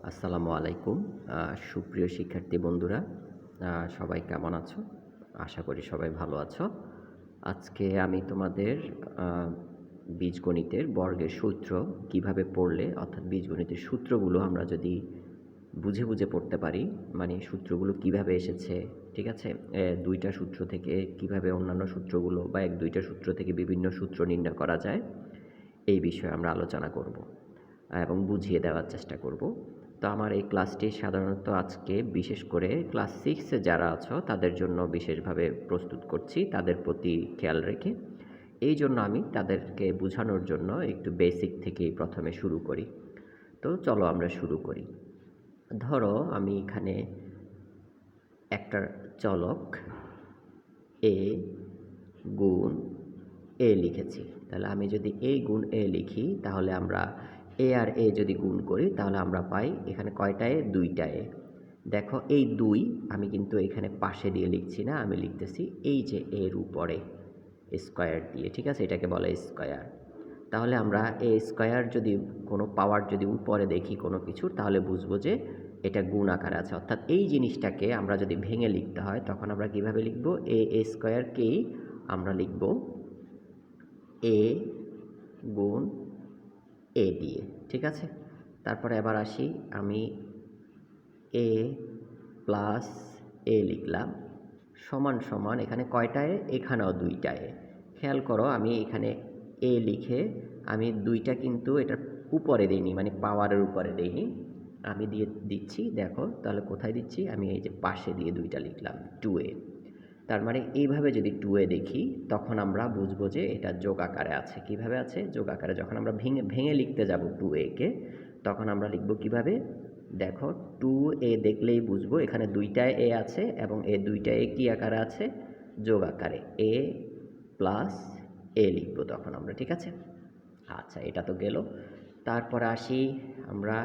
আসসালামু আলাইকুম। সুপ্রিয় শিক্ষার্থী বন্ধুরা, সবাই কেমন আছো? আশা করি সবাই ভালো আছো। আজকে আমি তোমাদের আ বীজগণিতের বর্গের সূত্র কিভাবে পড়লে অর্থাৎ বীজগণিতের সূত্রগুলো আমরা যদি বুঝে পড়তে পারি, মানে সূত্রগুলো কিভাবে এসেছে, ঠিক আছে? ২ টা সূত্র থেকে কিভাবে অন্যান্য সূত্রগুলো বা ১-২ টা সূত্র থেকে বিভিন্ন সূত্র নির্ণয় করা যায়, এই বিষয়ে আমরা আলোচনা করব এবং বুঝিয়ে দেওয়ার চেষ্টা করব। তো আমার এই ক্লাসটি সাধারণত আজকে বিশেষ করে ক্লাস 6 এ যারা আছো তাদের জন্য বিশেষভাবে প্রস্তুত করছি, তাদের প্রতি খেয়াল রেখে। এইজন্য আমি তাদেরকে বুঝানোর জন্য একটু বেসিক থেকেই প্রথমে শুরু করি। তো চলো আমরা শুরু করি। ধরো আমি এখানে একটা চলক a গুণ a লিখেছি। তাহলে আমি যদি a গুণ a লিখি তাহলে আমরা a আর a যদি গুণ করি তাহলে আমরা পাই এখানে কয়টা a? ২ টা a। দেখো এই ২ আমি কিন্তু এখানে পাশে দিয়ে লিখছি না, আমি লিখতেছি এই যে a এর উপরে স্কয়ার দিয়ে, ঠিক আছে? এটাকে বলে স্কয়ার। তাহলে আমরা a স্কয়ার যদি কোনো পাওয়ার যদি উপরে দেখি কোনো কিছুর তাহলে বুঝবো যে এটা গুণ আকারে আছে। অর্থাৎ এই জিনিসটাকে আমরা যদি ভেঙে লিখতে হয় তখন আমরা কিভাবে লিখব? a স্কয়ারকেই আমরা লিখব a গুণ a দিয়ে, ঠিক আছে? তারপরে এবার আসি, আমি a প্লাস a লিখলাম সমান সমান এখানে কয়টা a? এখানেও ২ টা a। খেয়াল করো আমি এখানে a লিখে আমি ২ টা কিন্তু এটার উপরে দেইনি, মানে পাওয়ারের উপরে দেইনি। আমি দিচ্ছি, দেখো তাহলে কোথায় দিচ্ছি? আমি এই যে পাশে দিয়ে ২ টা লিখলাম 2a। তার মানে এইভাবে যদি 2a দেখি তখন আমরা বুঝবো যে এটা যোগ আকারে আছে। কিভাবে আছে? যোগ আকারে। যখন আমরা ভেঙে লিখতে যাব 2a কে তখন আমরা লিখব কিভাবে? দেখো 2a দেখলেই বুঝবো এখানে ২ টা a আছে এবং এই ২ টা a কি আকারে আছে? যোগ আকারে। a প্লাস a লিখব তখন আমরা, ঠিক আছে? আচ্ছা, এটা তো গেল। তারপরে আসি, আমরা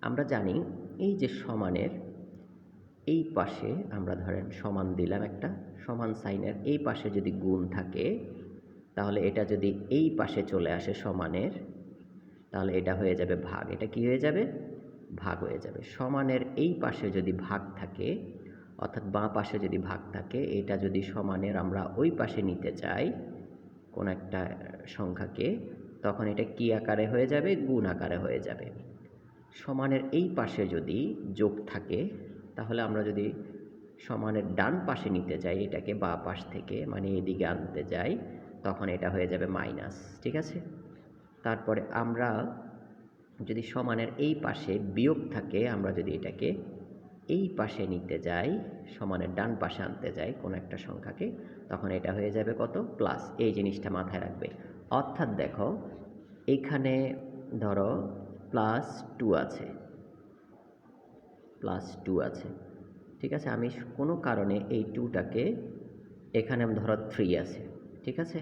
আমরা জানি এই যে সমানের এই পাশে আমরা ধরেন সমান দিলাম, একটা সমান সাইনের এই পাশে যদি গুণ থাকে তাহলে এটা যদি এই পাশে চলে আসে সমানের তাহলে এটা হয়ে যাবে ভাগ। এটা কি হয়ে যাবে? ভাগ হয়ে যাবে। সমানের এই পাশে যদি ভাগ থাকে অর্থাৎ বাঁ পাশে যদি ভাগ থাকে, এটা যদি সমানের আমরা ওই পাশে নিতে চাই কোন একটা সংখ্যাকে, তখন এটা কি আকারে হয়ে যাবে? গুণ আকারে হয়ে যাবে। সমানের এই পাশে যদি যোগ থাকে তাহলে আমরা যদি সমানের ডান পাশে নিতে যাই এটাকে, বাঁ পাশ থেকে মানে এদিকে আনতে যাই, তখন এটা হয়ে যাবে মাইনাস, ঠিক আছে? তারপরে আমরা যদি সমানের এই পাশে বিয়োগ থাকে, আমরা যদি এটাকে এই পাশে নিতে যাই, সমানের ডান পাশে আনতে যাই কোনো একটা সংখ্যাকে, তখন এটা হয়ে যাবে কত? প্লাস। এই জিনিসটা মাথায় রাখবে। অর্থাৎ দেখো এইখানে ধরো +2 আছে, +2 আছে, ঠিক আছে? আমি কোনো কারণে এই 2টাকে এখানে ধরো 3 আছে, ঠিক আছে?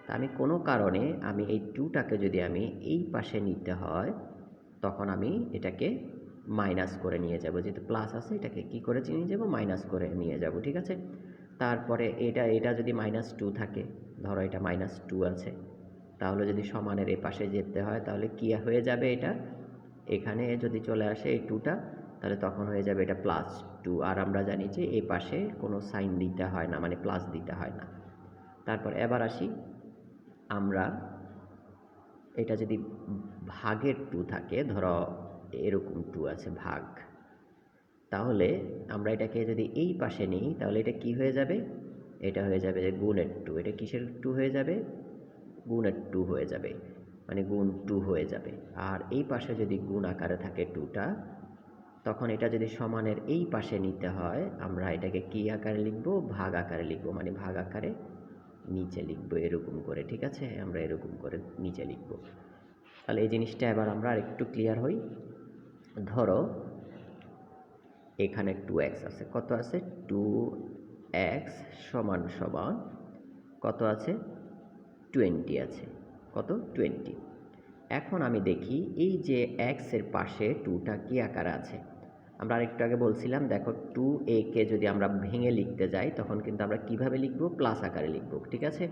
তা আমি কোনো কারণে আমি এই 2টাকে যদি আমি এই পাশে নিতে হয় তখন আমি এটাকে মাইনাস করে নিয়ে যাব। যেহেতু প্লাস আছে এটাকে কি করে নিয়ে যাব? মাইনাস করে নিয়ে যাব, ঠিক আছে? তারপরে এটা যদি -2 থাকে, ধরো এটা -2 আছে, তাহলে যদি সমানের এই পাশে যেতে হয় তাহলে কি হয়ে যাবে? এটা এখানে যদি চলে আসে এই 2টা তাহলে তখন হয়ে যাবে এটা +2। আর আমরা জানি যে এই পাশে কোনো সাইন দিতে হয় না, মানে প্লাস দিতে হয় না। তারপর এবার আসি, আমরা এটা যদি ভাগের 2 থাকে, ধরো এরকম 2 আছে ভাগ, তাহলে আমরা এটাকে যদি এই পাশে নিই তাহলে এটা কি হয়ে যাবে? এটা হয়ে যাবে গুণের 2। এটা কিসের 2 হয়ে যাবে? গুণের 2 হয়ে যাবে, মানে গুণ 2 হয়ে যাবে। আর এই পাশে যদি গুণ আকারে থাকে 2টা, তখন এটা যদি সমানের এই পাশে নিতে হয় আমরা এটাকে কি আকারে লিখব? ভাগ আকারে লিখব, মানে ভাগ আকারে নিচে লিখব এরকম করে, ঠিক আছে? আমরা এরকম করে নিচে লিখব। তাহলে এই জিনিসটা এবার আমরা আরেকটু ক্লিয়ার হই। ধরো এখানে 2x আছে, কত আছে? 2x সমান সমান কত আছে? 20 আছে। কত? 20। এখন আমি দেখি এই যে x এর পাশে 2টা কি আকারে আছে? আমরা আরেকটু আগে বলছিলাম, দেখো 2a কে যদি আমরা ভেঙে লিখতে যাই তখন কিন্তু আমরা কিভাবে লিখব? প্লাস আকারে লিখব, ঠিক আছে?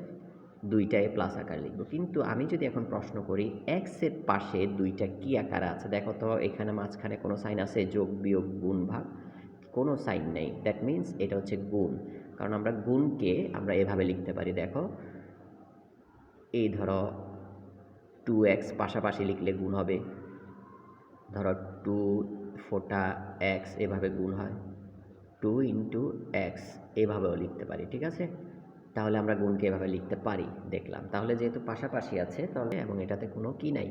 দুইটা এ প্লাস আকারে লিখব। কিন্তু আমি যদি এখন প্রশ্ন করি এক্সের পাশে দুইটা কি আকারে আছে, দেখো তো এখানে মাঝখানে কোনো সাইন আছে? যোগ বিয়োগ গুণ ভাগ, কোনো সাইন নেই। দ্যাট মিন্স এটা হচ্ছে গুণ। কারণ আমরা গুণকে আমরা এভাবে লিখতে পারি, দেখো এই ধরো 2x পাশাপাশি লিখলে গুণ হবে, ধরো 2 ফোঁটা x এভাবে গুণ হয়, 2 ইন্টু এক্স এভাবেও লিখতে পারি, ঠিক আছে? তাহলে আমরা গুণকে এভাবে লিখতে পারি দেখলাম। তাহলে যেহেতু পাশাপাশি আছে তাহলে এবং এটাতে কোনো কি নাই,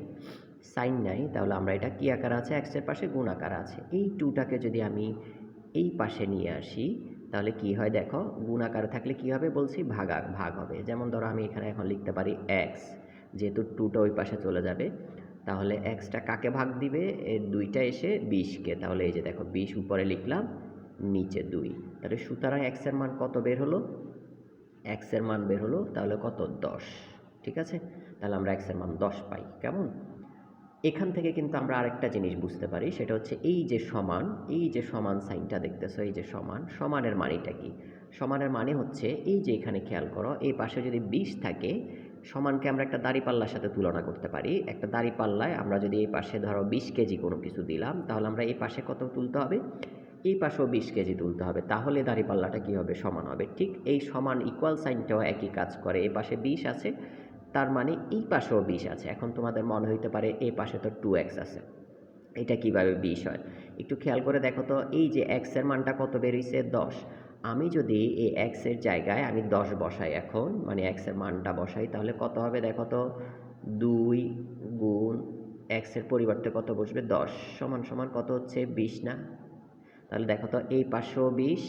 সাইন নাই, তাহলে আমরা এটা কি আকার আছে? এক্সের পাশে গুণ আকার আছে। এই টুটাকে যদি আমি এই পাশে নিয়ে আসি তাহলে কি হয় দেখো, গুণ আকারে থাকলে কি হবে বলছি? ভাগ হবে। যেমন ধরো আমি এখানে এখন লিখতে পারি এক্স, যেহেতু টুটা ওই পাশে চলে যাবে তাহলে এক্সটা কাকে ভাগ দিবে? এর দুইটা এসে 20কে। তাহলে এই যে দেখো 20 উপরে লিখলাম, নিচে 2। তাহলে সুতরাং এক্সের মান কত বের হলো? এক্সের মান বের হলো তাহলে কত? 10। ঠিক আছে, তাহলে আমরা এক্সের মান 10 পাই। কেমন? এখান থেকে কিন্তু আমরা আরেকটা জিনিস বুঝতে পারি, সেটা হচ্ছে এই যে সমান সাইনটা দেখতেছো, এই যে সমানের মানেটা কি? সমানের মানে হচ্ছে এই যে এখানে খেয়াল করো, এই পাশে যদি 20 থাকে, সমানকে আমরা একটা দাঁড়িপাল্লার সাথে তুলনা করতে পারি। একটা দাঁড়িপাল্লায় আমরা যদি এই পাশে ধরো 20 কেজি কোনো কিছু দিলাম, তাহলে আমরা এই পাশে কত তুলতে হবে? এই পাশেও 20 কেজি তুলতে হবে, তাহলে দাঁড়িপাল্লাটা কী হবে? সমান হবে। ঠিক এই সমান ইকুয়াল সাইনটাও একই কাজ করে। এই পাশে 20 আছে, তার মানে এই পাশেও 20 আছে। এখন তোমাদের মনে হইতে পারে এই পাশে তো 2x আছে, এটা কিভাবে 20 হয়? একটু খেয়াল করে দেখো তো, এই যে x এর মানটা কত বেরিয়েছে? 10। আমি যদি এই x এর জায়গায় আমি 10 বসাই এখন, মানে x এর মানটা বসাই, তাহলে কত হবে দেখো তো? 2 গুণ x এর পরিবর্তে কত বসবে? 10 সমান সমান কত হচ্ছে? 20 না? তাহলে দেখো তো এই পাশেও 20,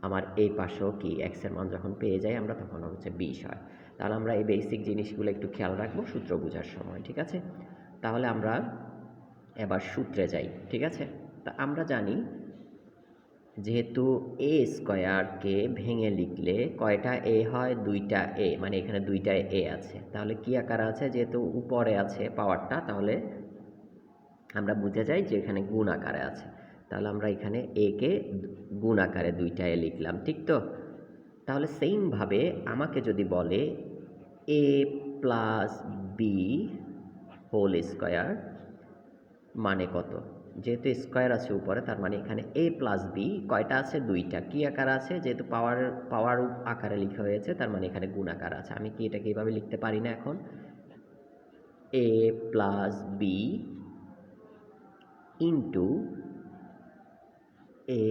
আমার এই পাশেও কি x এর মান যখন পেয়ে যাই আমরা তখন হচ্ছে 20 হয়। তাহলে আমরা এই বেসিক জিনিসগুলো একটু খেয়াল রাখবো সূত্র বোঝার সময়, ঠিক আছে? তাহলে আমরা এবার সূত্রে যাই, ঠিক আছে? তা আমরা জানি যেহেতু এ স্কয়ারকে ভেঙে লিখলে কয়টা এ হয়? দুইটা এ, মানে এখানে দুইটা এ আছে। তাহলে কি আকার আছে? যেহেতু উপরে আছে পাওয়ারটা, তাহলে আমরা বুঝে যাই যে এখানে গুণ আকারে আছে। তাহলে আমরা এখানে এ কে গুণ আকারে দুইটা এ লিখলাম, ঠিক তো? তাহলে সেইমভাবে আমাকে যদি বলে এ প্লাস বি হোল স্কয়ার মানে কত? যেহেতু স্কয়ার আছে উপরে, তার মানে এখানে এ প্লাস বি কয়টা আছে? দুইটা। কি আকার আছে? যেহেতু পাওয়ার আকারে লেখা হয়েছে, তার মানে এখানে গুণ আকার আছে। আমি কি এটাকে এইভাবে লিখতে পারি না এখন? এ প্লাস বি ইন্টু এ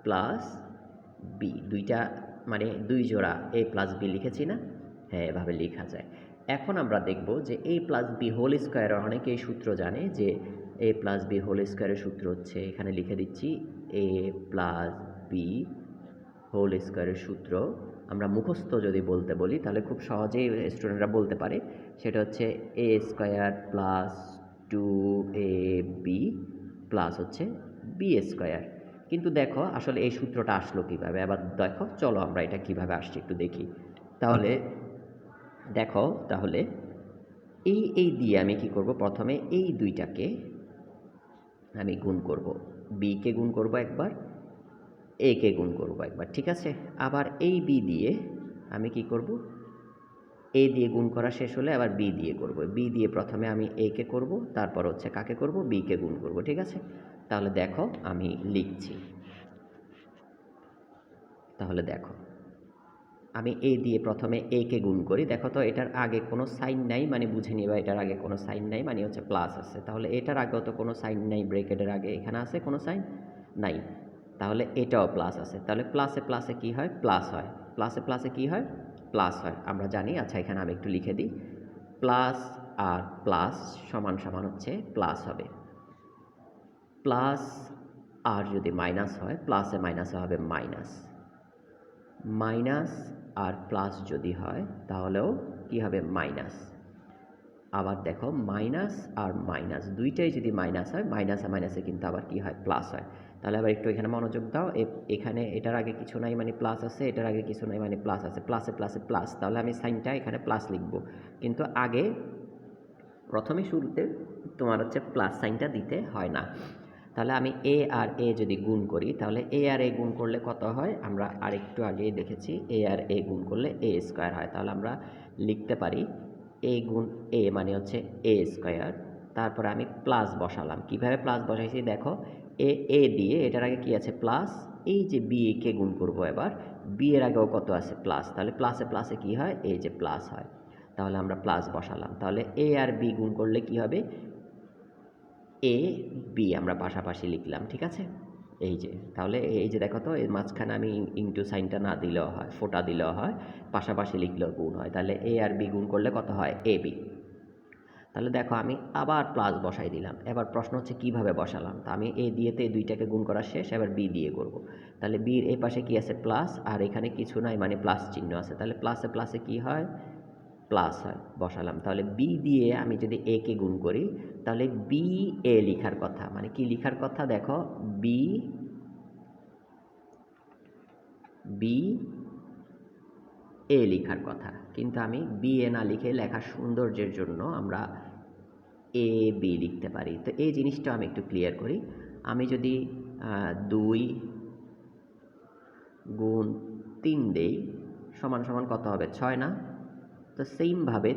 প্লাস বি, দুইটা মানে দুই জোড়া এ প্লাস বি লিখেছি না? হ্যাঁ, এভাবে লেখা যায়। এখন আমরা দেখব যে এ প্লাস বি হোল স্কোয়ারের অনেকেই সূত্র জানে, যে এ প্লাস বি হোল স্কোয়ারের সূত্র হচ্ছে, এখানে লিখে দিচ্ছি, এ প্লাস বি হোল স্কোয়ারের সূত্র আমরা মুখস্থ যদি বলতে বলি তাহলে খুব সহজেই স্টুডেন্টরা বলতে পারে। সেটা হচ্ছে A square plus 2ab plus হচ্ছে বি স্কোয়ার। কিন্তু দেখো আসলে এই সূত্রটা আসলো কিভাবে? আবার দেখো, চলো আমরা এটা কিভাবে আসছে একটু দেখি। তাহলে দেখো, তাহলে এই দিয়ে আমি কি করব? প্রথমে এই দুইটাকে আমি গুণ করব, বি কে গুণ করব একবার, এ কে গুণ করব একবার, ঠিক আছে? আবার এই বি দিয়ে আমি কি করব? এ দিয়ে গুণ করা শেষ হলে আবার বি দিয়ে করব। বি দিয়ে প্রথমে আমি এ কে করব, তারপর হচ্ছে কাকে করব? বি কে গুণ করব, ঠিক আছে? তাহলে দেখো আমি লিখছি। তাহলে দেখো আমি এ দিয়ে প্রথমে এ কে গুণ করি, দেখো তো এটার আগে কোনো সাইন নাই, মানে বুঝে নিবা এটার আগে কোনো সাইন নাই, মানে হচ্ছে প্লাস আছে। তাহলে এটার আগেও তো কোনো সাইন নাই, ব্রেকেটের আগে এখানে আছে কোনো সাইন নাই, তাহলে এটাও প্লাস আছে। তাহলে প্লাসে প্লাসে কি হয়? প্লাস হয়। প্লাসে প্লাসে কি হয়? প্লাস হয়, আমরা জানি। আচ্ছা, এখানে আমি একটু লিখে দিই, প্লাস আর প্লাস সমান সমান হচ্ছে প্লাস হবে। প্লাস আর যদি মাইনাস হয়, প্লাসে মাইনাসে হবে মাইনাস। মাইনাস আর প্লাস যদি হয় তাহলেও কি হবে? মাইনাস। আবার দেখো, মাইনাস আর মাইনাস দুইটাই যদি মাইনাস হয়, মাইনাসে মাইনাসে কিন্তু আবার কি হয়? প্লাস হয়। তাহলে আবার একটু এখানে মনোযোগ দাও, এখানে এটার আগে কিছু নাই মানে প্লাস আছে, এটার আগে কিছু নাই মানে প্লাস আছে, প্লাসে প্লাসে প্লাস। তাহলে আমি সাইনটা এখানে প্লাস লিখব, কিন্তু আগে প্রথমে শুরুতে তোমার হচ্ছে প্লাস সাইনটা দিতে হয় না। তাহলে আমি এ আর এ যদি গুণ করি তাহলে এ আর এ গুণ করলে কত হয়, আমরা আরেকটু আগেই দেখেছি এ আর এ গুণ করলে এ স্কোয়ার হয়। তাহলে আমরা লিখতে পারি এ গুণ এ মানে হচ্ছে এ স্কোয়ার, তারপরে আমি প্লাস বসালাম। কিভাবে প্লাস বসাইছি দেখো, এ দিয়ে এটার আগে কি আছে প্লাস, এই যে বি কে গুণ করব, এবার বি এর আগেও কত আছে প্লাস, তাহলে প্লাসে প্লাসে কি হয় এই যে প্লাস হয়। তাহলে আমরা প্লাস বসালাম, তাহলে এ আর বি গুণ করলে কি হবে এ বি আমরা পাশাপাশি লিখলাম, ঠিক আছে। এই যে তাহলে এই যে দেখো তো এর মাঝখানে আমি ইনটু সাইনটা না দিলেও হয়, ফোঁটা দিলেও হয়, পাশাপাশি লিখলেও গুণ হয়। তাহলে এ আর বি গুণ করলে কত হয় এ বি। তাহলে দেখো আমি আবার প্লাস বসাই দিলাম। এবার প্রশ্ন হচ্ছে কিভাবে বসালাম, তা আমি এ দিয়েতে এই দুইটাকে গুণ করা শেষ, এবার বি দিয়ে করব। তাহলে বির এই পাশে কি আছে প্লাস, আর এখানে কিছু নাই মানে প্লাস চিহ্ন আছে, তাহলে প্লাসে প্লাসে কি হয় প্লাস হয়, বসালাম। তাহলে বি দিয়ে আমি যদি এ কে গুণ করি তাহলে বি এ লিখার কথা, মানে কি লিখার কথা দেখো বি বি এ লিখার কথা, কিন্তু আমি বি এ না লিখে লেখার সৌন্দর্যের জন্য আমরা এ বি লিখতে পারি। তো এই জিনিসটা আমি একটু ক্লিয়ার করি। আমি যদি 2 গুণ 3 দেই সমান সমান কত হবে 6 না? তো সেইমভাবে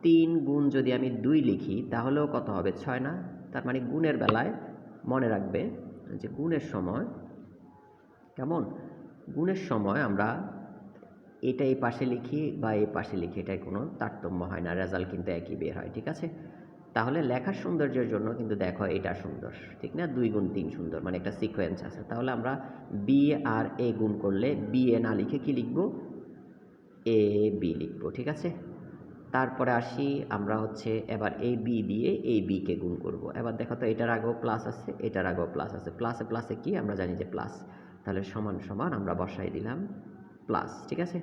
3 গুণ যদি আমি 2 লিখি তাহলেও কত হবে 6 না? তার মানে গুণের বেলায় মনে রাখবে যে গুণের সময় কেমন, গুণের সময় আমরা এটা এই পাশে লিখি বা এই পাশে লিখি এটাই কোনো তারতম্য হয় না, রেজাল্ট কিন্তু একই বের হয়, ঠিক আছে। তাহলে লেখার সৌন্দর্যের জন্য কিন্তু দেখো এটা সুন্দর, ঠিক না, 2 গুণ 3 সুন্দর, মানে একটা সিকোয়েন্স আছে। তাহলে আমরা বি আর এ গুণ করলে বি এ না লিখে কি লিখব এ বি লিখব, ঠিক আছে। তারপরে আসি আমরা হচ্ছে এবার এই বি দিয়ে এই বি কে গুণ করব। এবার দেখো তো এটার আগেও প্লাস আছে, এটার আগেও প্লাস আছে, প্লাসে প্লাসে কি আমরা জানি যে প্লাস, তাহলে সমান সমান আমরা বসাই দিলাম প্লাস, ঠিক আছে।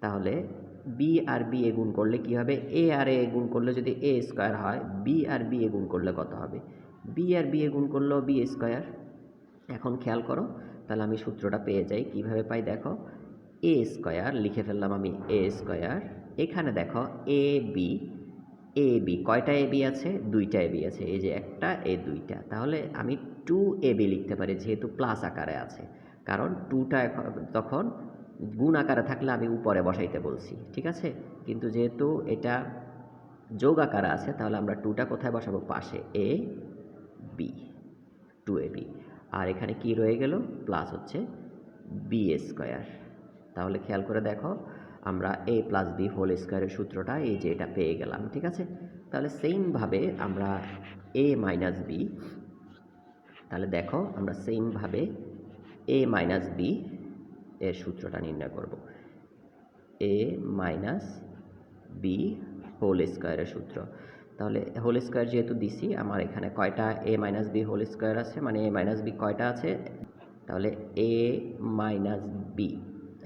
তাহলে বি আর বি এ গুণ করলে কি হবে, এ আর এ গুণ করলে যদি এ স্কোয়ার হয়, বি আর বি এ গুণ করলে কত হবে বি আর বি এ গুণ করলেও বি স্কোয়ার। এখন খেয়াল করো, তাহলে আমি সূত্রটা পেয়ে যাই, কিভাবে পাই দেখো এ স্কোয়ার লিখে ফেললাম আমি এ স্কোয়ার, এখানে দেখো এ বি, এ বি কয়টা এ বি আছে দুইটা এ বি আছে, এই যে একটা এই দুইটা, তাহলে আমি 2 এ বি লিখতে পারি যেহেতু প্লাস আকারে আছে, কারণ 2টা তখন গুণ আকারে থাকলে আমি উপরে বসাইতে বলছি, ঠিক আছে। কিন্তু যেহেতু এটা যোগ আকারে আছে তাহলে আমরা 2টা কোথায় বসাবো পাশে, এ বি 2 এ বি, আর এখানে কি রয়ে গেল প্লাস হচ্ছে বি স্কোয়ার। তাহলে খেয়াল করে দেখো আমরা এ প্লাস বি হোল স্কোয়ারের সূত্রটা এই যে এটা পেয়ে গেলাম, ঠিক আছে। তাহলে সেইমভাবে আমরা এ মাইনাস বি, তাহলে দেখো আমরা সেইমভাবে এ মাইনাস বি এর সূত্রটা নির্ণয় করব, এ মাইনাস বি হোল স্কোয়ারের সূত্র। তাহলে হোল স্কোয়ার যেহেতু দিছি আমার এখানে কয়টা এ মাইনাস বি হোল স্কোয়ার আছে, মানে এ মাইনাস বি কয়টা আছে, তাহলে এ মাইনাস বি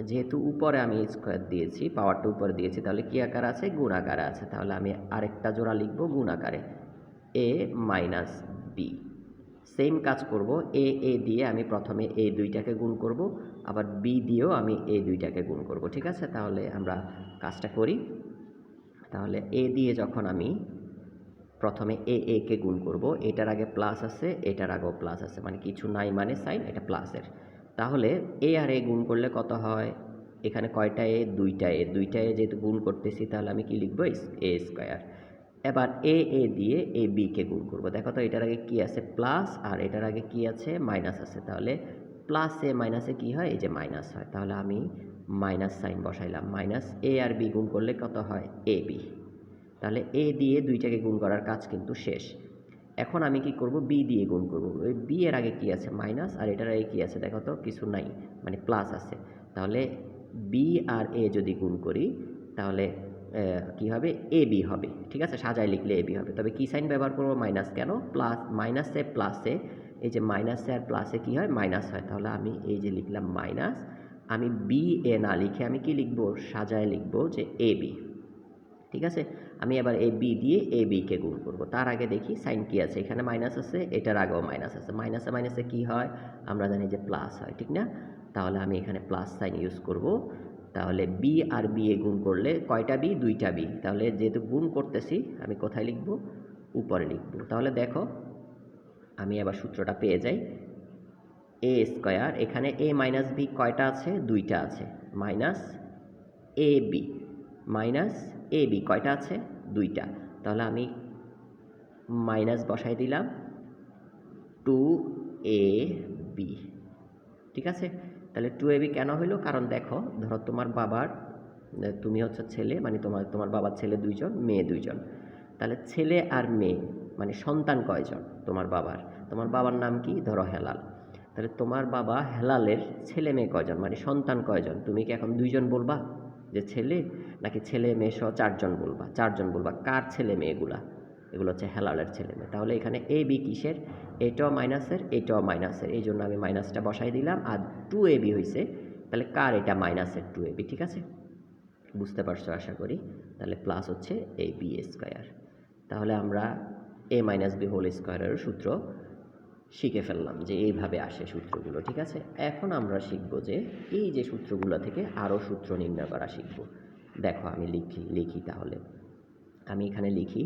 যেহেতু উপরে আমি স্কোয়ার দিয়েছি, পাওয়ারটা উপরে দিয়েছি, তাহলে কি আকারে আছে গুণ আকারে আছে, তাহলে আমি আরেকটা জোড়া লিখব গুণ আকারে এ মাইনাস বি। সেম কাজ করব, এ দিয়ে আমি প্রথমে এ দুইটাকে গুণ করব, আবার বি দিয়েও আমি এ দুইটাকে গুণ করব, ঠিক আছে। তাহলে আমরা কাজটা করি, তাহলে এ দিয়ে যখন আমি প্রথমে এ কে গুণ করব, এটার আগে প্লাস আছে এটার আগেও প্লাস আছে, মানে কিছু নাই মানে সাইন এটা প্লাসের, তাহলে এ আর এ গুণ করলে কত হয়, এখানে কয়টা এ দুইটা এ, দুইটা এ যেহেতু গুণ করতেছি তাহলে আমি কি লিখব এ স্কোয়ার। এবার এ দিয়ে এ বি কে গুণ করব, দেখো তো এটার আগে কি আছে প্লাস আর এটার আগে কি আছে মাইনাস আছে, তাহলে প্লাস এ মাইনাসে কি হয় এই যে মাইনাস হয়, তাহলে আমি মাইনাস সাইন বসাইলাম, মাইনাস এ আর বি গুণ করলে কত হয় এ বি। তাহলে এ দিয়ে দুইটাকে গুণ করার কাজ কিন্তু শেষ। এখন আমি কি করব বি দিয়ে গুণ করব, ওই বি এর আগে কি আছে মাইনাস আর এটার আগে কি আছে দেখো তো কিছু নাই মানে প্লাস আছে, তাহলে বি আর এ যদি গুণ করি তাহলে কি হবে এ বি হবে, ঠিক আছে, সাজায় লিখলে এ বি হবে। তবে কি সাইন ব্যবহার করব মাইনাস, কেন প্লাস মাইনাসে প্লাসে, এই যে মাইনাসে আর প্লাসে কি হয় মাইনাস হয়, তাহলে আমি এই যে লিখলাম মাইনাস, আমি বি এ না লিখে আমি কি লিখব সাজায় লিখব যে এ বি, ঠিক আছে। আমি এবার এ বি দিয়ে এ বি কে গুণ করব, তার আগে দেখি সাইন কি আছে, এখানে মাইনাস আছে এটার আগেও মাইনাস আছে, মাইনাসে মাইনাসে কি হয় আমরা জানি যে প্লাস হয়, ঠিক না। তাহলে আমি এখানে প্লাস সাইন ইউজ করব, তাহলে বি আর বি এ গুণ করলে কয়টা বি দুইটা বি, তাহলে যেহেতু গুণ করতেছি আমি কোথায় লিখব উপরে লিখব। তাহলে দেখো আমি এবার সূত্রটা পেয়ে যাই। এ স্কোয়ার, এখানে এ মাইনাস বি কয়টা আছে? দুইটা আছে। Minus A B, minus A B কয়টা আছে? দুইটা। তাহলে আমি মাইনাস বসাই দিলাম 2ab, ঠিক আছে? তাহলে 2ab কেন হইলো? কারণ দেখো, ধরো তোমার বাবার, তুমি হচ্ছে ছেলে, মানে তোমার বাবার ছেলে দুইজন, মেয়ে দুইজন। তাহলে ছেলে আর মেয়ে মানে সন্তান কয়জন তোমার বাবার? তোমার বাবার নাম কি? ধরো হেলাল। তাহলে তোমার বাবা হেলালের ছেলে মেয়ে কয়জন, মানে সন্তান কয়জন? তুমি কি এখন দুইজন বলবা যে ছেলে, নাকি ছেলে মেয়ে সহ চারজন বলবা? চারজন বলবা। কার ছেলে মেয়েগুলা? এগুলো হচ্ছে হেলালের ছেলে মেয়ে। তাহলে এখানে এ বি কিসের? এটাও মাইনাসের, এটাও মাইনাসের, এই জন্য আমি মাইনাসটা বসাই দিলাম। আর 2ab হয়েছে, তাহলে কার? এটা মাইনাসের 2ab, ঠিক আছে? বুঝতে পারছো আশা করি। তাহলে প্লাস হচ্ছে এ বি স্কোয়ার। তাহলে আমরা এ মাইনাস বি হোল স্কোয়ারের সূত্র শিখে ফেললাম যে এইভাবে আসে সূত্রগুলো, ঠিক আছে? এখন আমরা শিখব যে এই যে সূত্রগুলো থেকে আরও সূত্র নির্ণয় করা শিখব। দেখো আমি লিখি তাহলে। আমি এখানে লিখি,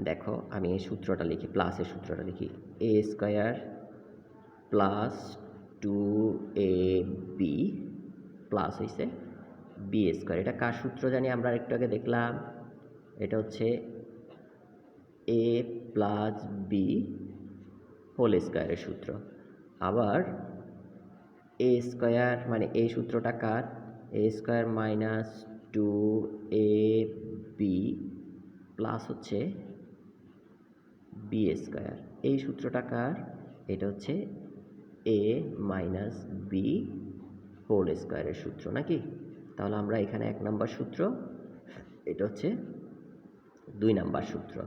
দেখো আমি এই সূত্রটা লিখি, প্লাসের সূত্রটা লিখি। এ স্কোয়ার প্লাস 2ab প্লাস হয়েছে বি স্কোয়ার। এটা কার সূত্র জানি আমরা একটু আগে দেখলাম? এটা হচ্ছে এ প্লাস বি হোল স্কোয়ারের সূত্র। আবার এ স্কোয়ার মানে এই সূত্রটা কার? এ স্কোয়ার মাইনাস 2ab প্লাস হচ্ছে বি স্কোয়ার। এই সূত্রটা কার? এটা হচ্ছে এ মাইনাস বি হোল স্কোয়ারের সূত্র, নাকি? তাহলে আমরা এখানে 1 নম্বর সূত্র, এটা হচ্ছে 2 নম্বর সূত্র,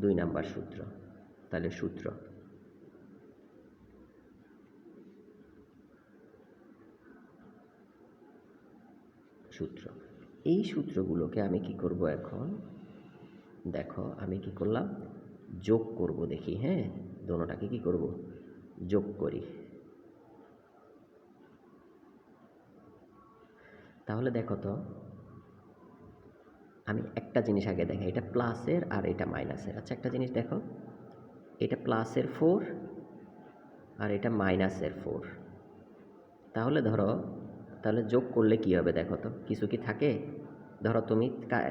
2 নম্বর সূত্র। তাহলে সূত্র এই সূত্রগুলোকে আমি কি করব এখন? দেখো আমি কি করলাম, যোগ করব। দেখি, হ্যাঁ, দোনোটাকে কি করব? যোগ করি। তাহলে দেখো তো, আমি একটা জিনিস আগে দেখাই, এটা প্লাসের আর এটা মাইনাসের। আচ্ছা একটা জিনিস দেখো, এটা প্লাসের 4 আর এটা মাইনাসের 4। তাহলে ধরো, তাহলে যোগ করলে কি হবে দেখো তো, কিছু কি থাকে? ধরো তুমি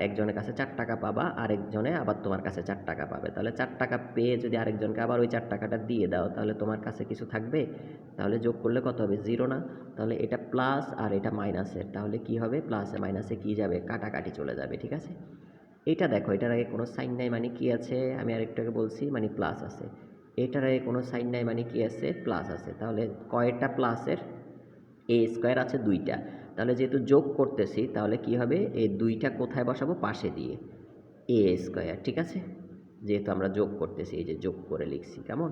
একজনের কাছে 4 টাকা পাবা, আরেকজনে আবার তোমার কাছে 4 টাকা পাবে। তাহলে 4 টাকা পেয়ে যদি আরেকজনকে আবার ওই 4 টাকাটা দিয়ে দাও, তাহলে তোমার কাছে কিছু থাকবে? তাহলে যোগ করলে কত হবে? 0 না? তাহলে এটা প্লাস আর এটা মাইনাসের, তাহলে কি হবে? প্লাসে মাইনাসে কি যাবে? কাটাকাটি চলে যাবে, ঠিক আছে? এটা দেখো, এটার আগে কোনো সাইন নাই, মানে কি আছে? আমি আরেকটু আগে বলছি, মানে প্লাস আছে। এটার আগে কোনো সাইন নাই, মানে কি আছে? প্লাস আছে। তাহলে কয়টা প্লাসের? এ স্কোয়ার আছে 2টা। তাহলে যেহেতু যোগ করতেছি, তাহলে কি হবে? এই 2টা কোথায় বসাবো? পাশে দিয়ে এ স্কোয়ার, ঠিক আছে? যেহেতু আমরা যোগ করতেছি, এই যে যোগ করে লিখছি, কেমন?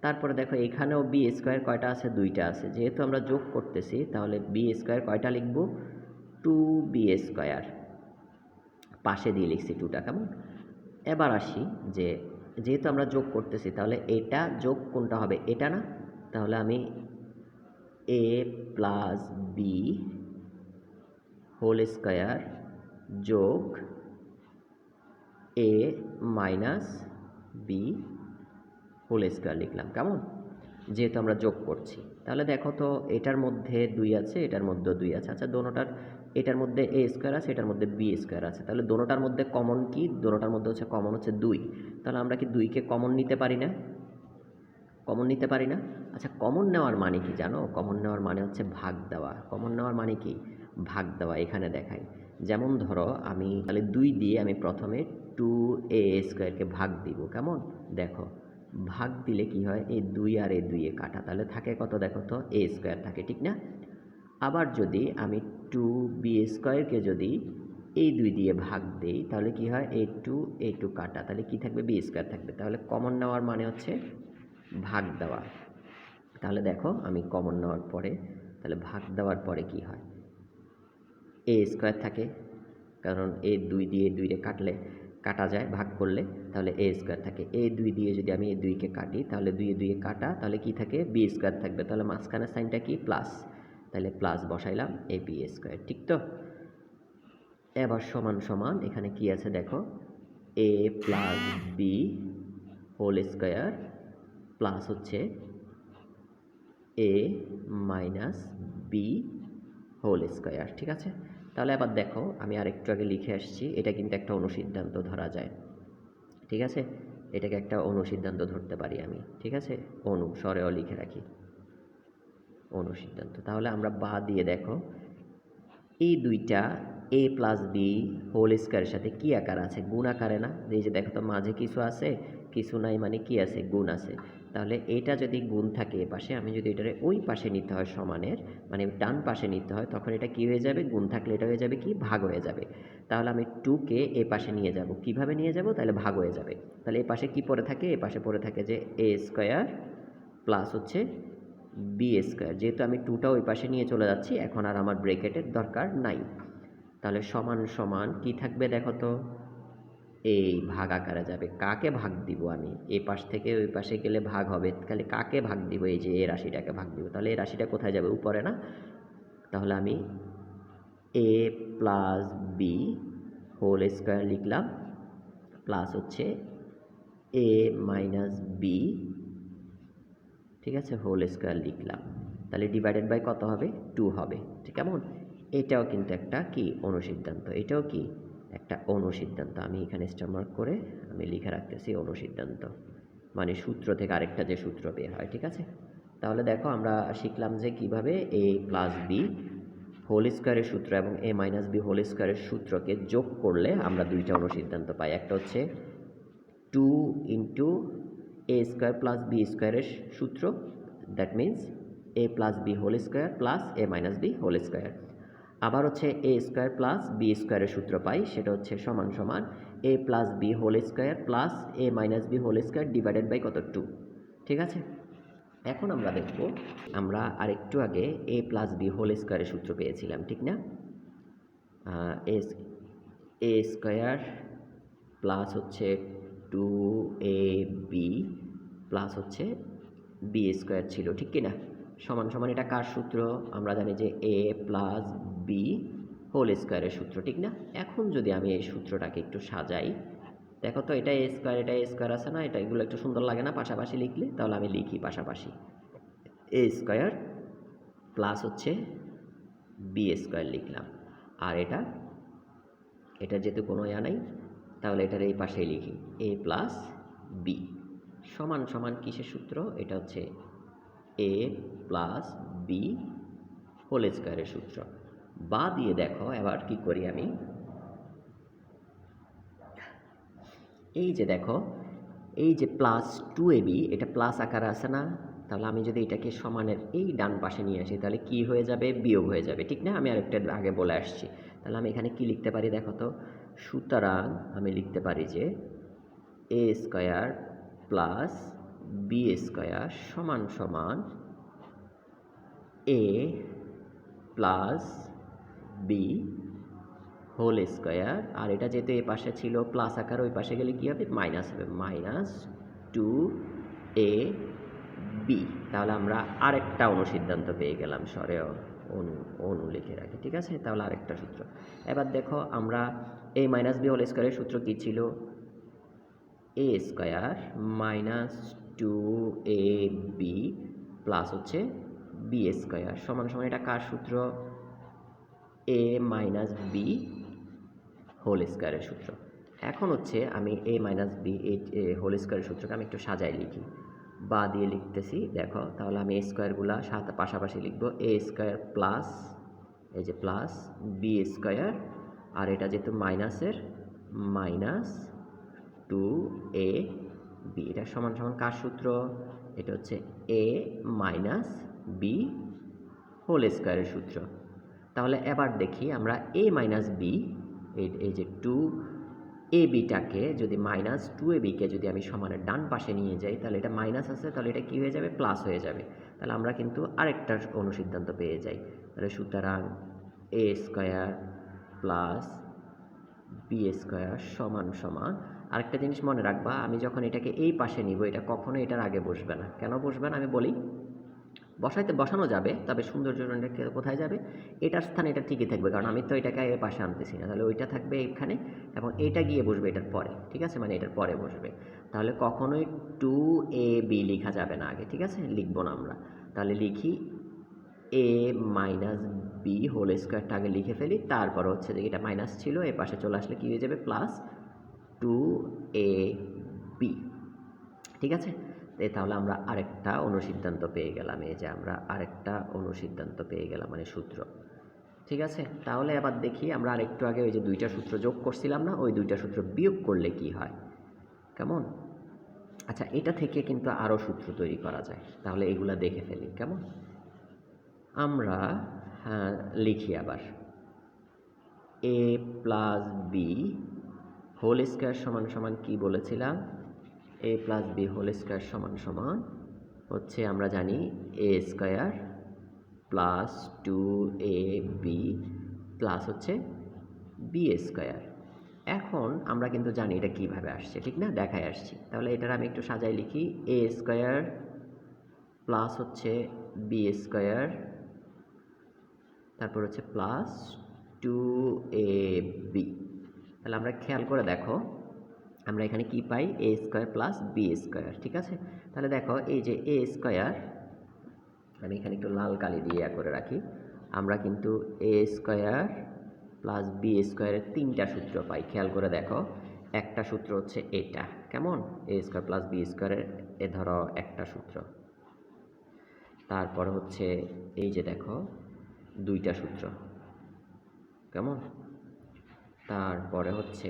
তারপরে দেখো এখানেও বি স্কোয়ার কয়টা আছে? 2টা আছে। যেহেতু আমরা যোগ করতেছি, তাহলে বি স্কোয়ার কয়টা লিখব? 2b স্কোয়ার, পাশে দিয়ে লিখছি 2টা, কেমন? এবার আসি যে যেহেতু আমরা যোগ করতেছি, তাহলে এটা যোগ কোনটা হবে? এটা না? তাহলে আমি এ প্লাস বি হোল স্কোয়ার যোগ এ মাইনাস বি হোল স্কোয়ার লিখলাম, কেমন? যেহেতু আমরা যোগ করছি। তাহলে দেখো তো, এটার মধ্যে 2 আছে, এটার মধ্যেও 2 আছে। আচ্ছা দোনোটার, এটার মধ্যে এ স্কোয়ার আছে, এটার মধ্যে বি স্কোয়ার আছে। তাহলে দোনোটার মধ্যে কমন কি? দোনোটার মধ্যে হচ্ছে কমন হচ্ছে 2। তাহলে আমরা কি 2কে কমন নিতে পারি না? কমন নিতে পারি না? আচ্ছা কমন নেওয়ার মানে কি জানো? কমন নেওয়ার মানে হচ্ছে ভাগ দেওয়া। কমন নেওয়ার মানে কি? ভাগ দেওয়া। এখানে দেখাই, যেমন ধরো আমি তাহলে 2 দিয়ে আমি প্রথমে 2a স্কোয়ারকে ভাগ দিব, কেমন? দেখো ভাগ দিলে কি হয়? এই 2 আর এই 2 কাটা, তাহলে থাকে কত? দেখো তো a স্কোয়ার থাকে, ঠিক না? আবার যদি আমি 2b স্কোয়ারকে যদি এই 2 দিয়ে ভাগ দিই, তাহলে কি হয়? a2 কাটা, তাহলে কি থাকবে? b স্কোয়ার থাকবে। তাহলে কমন নেওয়ার মানে হচ্ছে ভাগ দেওয়া। তাহলে দেখো আমি কমন নেওয়ার পরে, তাহলে ভাগ দেওয়ার পরে কি হয়? এ স্কোয়ার থাকে, কারণ এ 2 দিয়ে 2 রে কাটলে কাটা যায় ভাগ করলে, তাহলে এ স্কোয়ার থাকে। এ 2 দিয়ে যদি আমি এই 2কে কাটি, তাহলে 2 এ 2 কাটা, তাহলে কি থাকে? বি স্কোয়ার থাকবে। তাহলে মাঝখানের সাইনটা কি? প্লাস। তাহলে প্লাস বসাইলাম এ বি স্কোয়ার, ঠিক তো? এবার সমান সমান এখানে কি আছে দেখো, A plus B whole square plus হচ্ছে A minus B whole square. ঠিক আছে, তাহলে আবার দেখো আমি আরেকটু আগে লিখে আসছি, এটা কিন্তু একটা অনুসিদ্ধান্ত ধরা যায়। ঠিক আছে, এটাকে একটা অনুসিদ্ধান্ত ধরতে পারি আমি। ঠিক আছে, স্বরেও লিখে রাখি অনুসিদ্ধান্ত। তাহলে আমরা বা দিয়ে দেখো এই দুইটা এ প্লাস বি হোল স্কোয়ারের সাথে কি আকার আছে? গুণ আকারে না? এই যে দেখো তো মাঝে কিছু আছে, কিছু নাই, মানে কি আছে? গুণ আছে। তাহলে এটা যদি গুণ থাকে এ পাশে, আমি যদি এটারে ওই পাশে নিতে হয় সমানের, মানে ডান পাশে নিতে হয়, তখন এটা কি হয়ে যাবে? গুণ থাকলে এটা হয়ে যাবে কি? ভাগ হয়ে যাবে। তাহলে আমি 2কে এ পাশে নিয়ে যাব। কিভাবে নিয়ে যাব? তাহলে ভাগ হয়ে যাবে। তাহলে এ পাশে কি পড়ে থাকে? এ পাশে পড়ে থাকে যে এ স্কোয়ার প্লাস হচ্ছে বি স্কোয়ার। যেহেতু আমি 2টা ওই পাশে নিয়ে চলে যাচ্ছি, এখন আর আমার ব্রেকেটের দরকার নাই। তাহলে সমান সমান কি থাকবে দেখো তো? এই ভাগ আকারে যাবে। কাকে ভাগ দিব আমি? এই পাশ থেকে ওই পাশে গেলে ভাগ হবে, তাহলে কাকে ভাগ দিব? এই যে এই রাশিটাকে ভাগ দিব। তাহলে এই রাশিটা কোথায় যাবে? উপরে না? তাহলে আমি এ প্লাস বি হোল স্কোয়ার লিখলাম প্লাস হচ্ছে এ মাইনাস বি, ঠিক আছে, হোল স্কোয়ার লিখলাম। তাহলে ডিভাইডেড বাই কত হবে? 2 হবে। ঠিক কেমন? এটাও কিন্তু একটা কি? অনুসিদ্ধান্ত। এটাও কি? একটা অনুসিদ্ধান্ত। আমি এখানে স্টার মার্ক করে আমি লিখে রাখতেছি অনুসিদ্ধান্ত, মানে সূত্র থেকে আরেকটা যে সূত্র বের হয়। ঠিক আছে, তাহলে দেখো আমরা শিখলাম যে কিভাবে এ প্লাস বি হোল স্কোয়ারের সূত্র এবং এ মাইনাস বি হোল স্কোয়ারের সূত্রকে যোগ করলে আমরা দুইটা অনুসিদ্ধান্ত পাই। একটা হচ্ছে 2 into A square plus B স্কোয়ারের সূত্র, that means A plus B whole square plus A minus B whole square. আবার হচ্ছে এ স্কোয়ার প্লাস বি স্কোয়ারের সূত্র পাই, সেটা হচ্ছে সমান সমান A plus B whole square plus A minus B whole square divided by কত? 2। ঠিক আছে, এখন আমরা দেখব, আমরা আরেকটু আগে এ প্লাস বি হোল স্কোয়ারের সূত্র পেয়েছিলাম, ঠিক না? এ স্কোয়ার প্লাস হচ্ছে 2ab প্লাস হচ্ছে বি স্কোয়ার ছিল, ঠিক কি না? সমান সমান এটা কার সূত্র? আমরা জানি যে এ প্লাস বি হোল স্কোয়ারের সূত্র, ঠিক না? এখন যদি আমি এই সূত্রটাকে একটু সাজাই, দেখো তো এটা এ স্কোয়ার, এটা এ স্কোয়ার আছে না? এটা এগুলো একটু সুন্দর লাগে না পাশাপাশি লিখলে? তাহলে আমি লিখি পাশাপাশি এ স্কোয়ার প্লাস হচ্ছে বি স্কোয়ার লিখলাম। আর এটা যেহেতু কোনো নাই, তাহলে এটার এই পাশেই লিখি এ প্লাস বি সমান সমান কিসের সূত্র? এটা হচ্ছে এ প্লাস বি হোল স্কোয়ারের সূত্র। বা দিয়ে দেখো এবার কি করি আমি, এই যে দেখো এই যে প্লাস 2ab, এটা প্লাস আকারে আছে না? তাহলে আমি যদি এটাকে সমানের এই ডান পাশে নিয়ে আসি, তাহলে কি হয়ে যাবে? বিয়োগ হয়ে যাবে, ঠিক না? আমি আরেকটা আগে বলে আসছি। তাহলে আমি এখানে কি লিখতে পারি দেখো তো? সুতরাং আমি লিখতে পারি যে এ স্কোয়ার প্লাস বি স্কোয়ার সমান সমান A plus B whole square. আর এটা যেহেতু এই পাশে ছিল প্লাস আকার, ওই পাশে গেলে কী হবে? মাইনাস হবে, মাইনাস 2ab। তাহলে আমরা আরেকটা অনুসিদ্ধান্ত পেয়ে গেলাম, স্বরে অনু লিখে রাখি। ঠিক আছে, তাহলে আরেকটা সূত্র। এবার দেখো আমরা এ মাইনাস বি হোল স্কোয়ারের সূত্র কী ছিল? এ স্কোয়ার মাইনাস 2ab প্লাস হচ্ছে বি স্কোয়ার সমান সমান এটা কার সূত্র? এ মাইনাস বি হোল স্কোয়ারের সূত্র। এখন হচ্ছে আমি এ মাইনাস বি হোল স্কোয়ারের সূত্রকে আমি একটু সাজাই লিখি, বা দিয়ে লিখতেছি দেখো। তাহলে আমি এই স্কোয়ারগুলো সাথে পাশাপাশি লিখবো, এ স্কোয়ার প্লাস এই যে প্লাস বি স্কোয়ার, আর এটা যেহেতু মাইনাসের মাইনাস 2ab, এটা সমান সমান কার সূত্র? এটা হচ্ছে এ মাইনাস বি হোল স্কোয়ারের সূত্র। তাহলে এবার দেখি আমরা এ মাইনাস বি এই যে 2ab-টাকে যদি মাইনাস 2ab-কে যদি আমি সমানের ডান পাশে নিয়ে যাই, তাহলে এটা মাইনাস আছে, তাহলে এটা কি হয়ে যাবে? প্লাস হয়ে যাবে। তাহলে আমরা কিন্তু আরেকটা অনুসিদ্ধান্ত পেয়ে যাই। তাহলে সুতরাং এ স্কোয়ার প্লাস বি স্কোয়ার সমান সমান, আরেকটা জিনিস মনে রাখবা, আমি যখন এটাকে এই পাশে নিব, এটা কখনো এটার আগে বসবে না। কেন বসবে না আমি বলি। বসানো যাবে, তবে সৌন্দর্যের জন্য এটা কোথায় যাবে? এটার স্থানে এটা ঠিকই থাকবে, কারণ আমি তো এটাকে এ পাশে আনতেছি না, তাহলে ওইটা থাকবে এখানে এবং এটা গিয়ে বসবে এটার পরে, ঠিক আছে, মানে এটার পরে বসবে। তাহলে কখনোই 2ab লেখা যাবে না আগে, ঠিক আছে, লিখবো না আমরা। তাহলে লিখি a মাইনাস বি হোল স্কোয়ারটা আগে লিখে ফেলি, তারপর হচ্ছে যে এটা মাইনাস ছিল, এ পাশে চলে আসলে কী হয়ে যাবে? প্লাস 2ab, ঠিক আছে। তাহলে আমরা আরেকটা অনুসিদ্ধান্ত পেয়ে গেলাম, এই যে আমরা আরেকটা অনুসিদ্ধান্ত পেয়ে গেলাম, মানে সূত্র, ঠিক আছে। তাহলে আবার দেখি আমরা আরেকটু আগে ওই যে দুইটা সূত্র যোগ করছিলাম না, ওই দুইটা সূত্র বিয়োগ করলে কি হয়, কেমন? আচ্ছা, এটা থেকে কিন্তু আরও সূত্র তৈরি করা যায়, তাহলে এগুলা দেখে ফেলি, কেমন? আমরা লিখি আবার a plus B whole square সমান সমান কী বলেছিলাম? a plus B whole square সমান সমান হচ্ছে আমরা জানি a square plus 2ab plus হচ্ছে বি স্কোয়ার। এখন আমরা কিন্তু জানি এটা কীভাবে আসছে, ঠিক না? দেখায় আসছি। তাহলে এটার আমি একটু সাজাই লিখি, a স্কোয়ার প্লাস হচ্ছে বি স্কোয়ার, তারপর হচ্ছে প্লাস 2ab। তাহলে আমরা খেয়াল করে দেখো আমরা এখানে কি পাই? a square plus B square, ঠিক আছে। তাহলে দেখো এই যে a স্কোয়ার, আমি এখানে একটু লাল কালি দিয়ে করে রাখি, আমরা কিন্তু a স্কোয়ার প্লাস বি স্কোয়ারের তিনটা সূত্র পাই। খেয়াল করে দেখো, একটা সূত্র হচ্ছে এটা, কেমন? a স্কোয়ার প্লাস বি স্কোয়ারের এ ধরো একটা সূত্র, তারপর হচ্ছে এই যে দেখো দুইটা সূত্র, কেমন? তারপরে হচ্ছে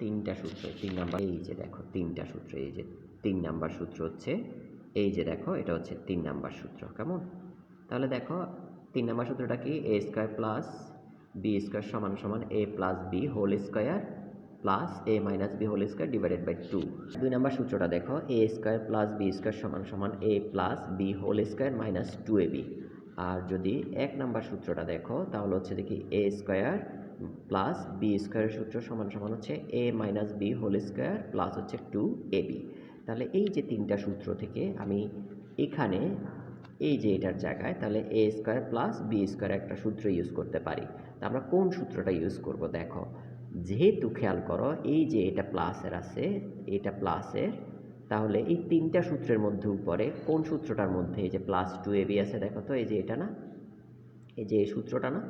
তিনটা সূত্র, 3 নাম্বার, এই যে দেখো তিনটা সূত্র, এই যে 3 নাম্বার সূত্র হচ্ছে এই যে দেখো এটা হচ্ছে 3 নাম্বার সূত্র, কেমন? তাহলে দেখো 3 নাম্বার সূত্রটা কি? a square plus B square সমান সমান a plus B whole square plus a minus B whole square divided by 2। 2 number সূত্রটা দেখো, a square plus B square সমান সমান a plus B whole square minus 2ab। আর যদি 1 number সূত্রটা দেখো তাহলে হচ্ছে দেখি a স্কোয়ার প্লাস বি স্কোয়ারের সূত্র সমান সমান হচ্ছে a minus B whole square plus হচ্ছে 2ab। তাহলে এই যে তিনটা সূত্র থেকে আমি এখানে এই যে এটার জায়গায় তাহলে a square plus B square একটা সূত্র ইউজ করতে পারি। তা আমরা কোন সূত্রটা ইউজ করব? দেখো, যেহেতু খেয়াল করো এই যে এটা প্লাসের আছে, এটা প্লাসের, তাহলে এই তিনটা সূত্রের মধ্যে উপরে কোন সূত্রটার মধ্যে এই যে প্লাস 2ab আছে, দেখো তো এই যে এটা না, এই যে এই সূত্রটা না,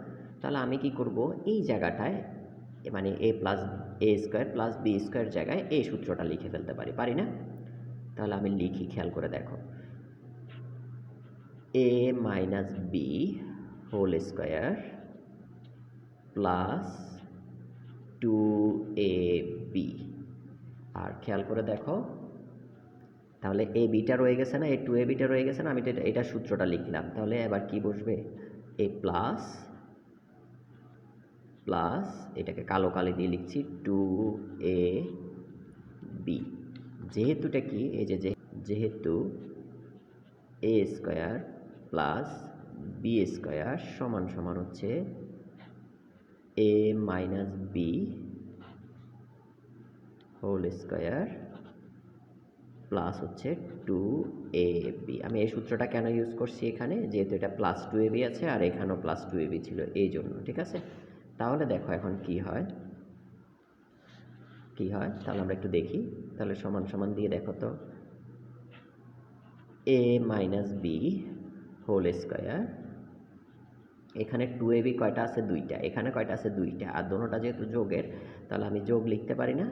তাহলে আমি কি করব? এই জায়গাটায় মানে a plus a square plus B square জায়গায় এই সূত্রটা লিখে ফেলতে পারি না? তাহলে আমি লিখি, খেয়াল করে দেখো, a minus B whole square plus 2ab। আর খেয়াল করে দেখো তাহলে a বিটা রয়ে গেছে না, এই 2abটা রয়ে গেছে না, আমি এটা সূত্রটা লিখলাম। তাহলে এবার কি বসবে? a প্লাস প্লাস এটাকে কালো কালি দিয়ে লিখছি 2ab। যেহেতুটা কি, এই যে যেহেতু a square plus B square সমান সমান হচ্ছে a minus B whole square plus হচ্ছে 2ab। আমি এই সূত্রটা কেন ইউজ করছি এখানে? যেহেতু এটা প্লাস 2ab আছে আর এখানেও প্লাস 2ab ছিল, এই জন্য, ঠিক আছে। তাহলে দেখো এখন কি হয়, তাহলে আমরা একটু দেখি। তাহলে সমান সমান দিয়ে দেখো তো, a minus B whole square, এখানে 2ab কয়টা আছে? 2টা, এখানে কয়টা আছে? 2টা, আর দোনোটা যেহেতু যোগের তাহলে আমি যোগ লিখতে পারি না?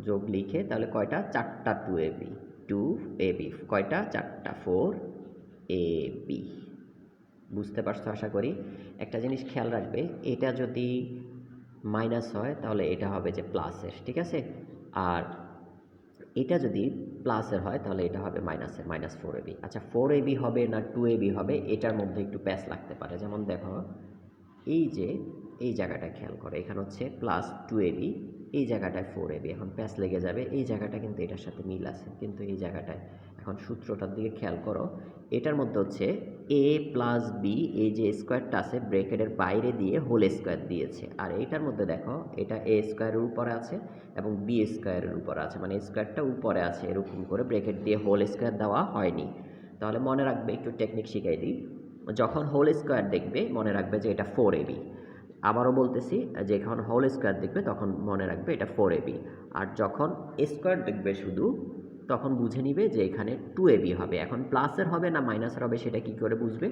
যোগ লিখে তাহলে কয়টা? 4টা 2ab কয়টা? 4টা, 4ab। বুঝতে পারছো আশা করি। একটা জিনিস খেয়াল রাখবে, এটা যদি মাইনাস হয় তাহলে এটা হবে যে প্লাসের, ঠিক আছে, আর এটা যদি প্লাসের হয় তাহলে এটা হবে মাইনাসের, মাইনাস 4ab। আচ্ছা, 4ab হবে না 2ab হবে, এটার মধ্যে একটু প্যাচ লাগতে পারে। যেমন দেখো এই যে এই জায়গাটা খেয়াল করো, এখানে হচ্ছে প্লাস 2ab, এই জায়গাটায় 4ab, এখন প্যাচ লেগে যাবে। এই জায়গাটা কিন্তু এটার সাথে মিল আছে, কিন্তু এই জায়গাটায় এখন সূত্রটার দিকে খেয়াল করো, এটার মধ্যে হচ্ছে a প্লাস বি, এই যে স্কোয়ারটা আছে ব্র্যাকেটের বাইরে দিয়ে হোল স্কোয়ার দিয়েছে, আর এইটার মধ্যে দেখো এটা a স্কোয়ারের উপরে আছে এবং বি স্কোয়ারের উপরে আছে, মানে স্কোয়ারটা উপরে আছে, এরকম করে ব্র্যাকেট দিয়ে হোল স্কোয়ার দেওয়া হয়নি। তাহলে মনে রাখবে, একটু টেকনিক শিখাই দিই। যখন হোল স্কোয়ার দেখবে মনে রাখবে যে এটা 4ab। আবারও বলতেছি, যে যখন হোল স্কোয়ার দেখবে তখন মনে রাখবে এটা 4ab। আর যখন স্কোয়ার দেখবে শুধু, তখন বুঝে নিবে যে এখানে 2ab হবে। এখন প্লাসের হবে না মাইনাসের হবে সেটা কি করে বুঝবে?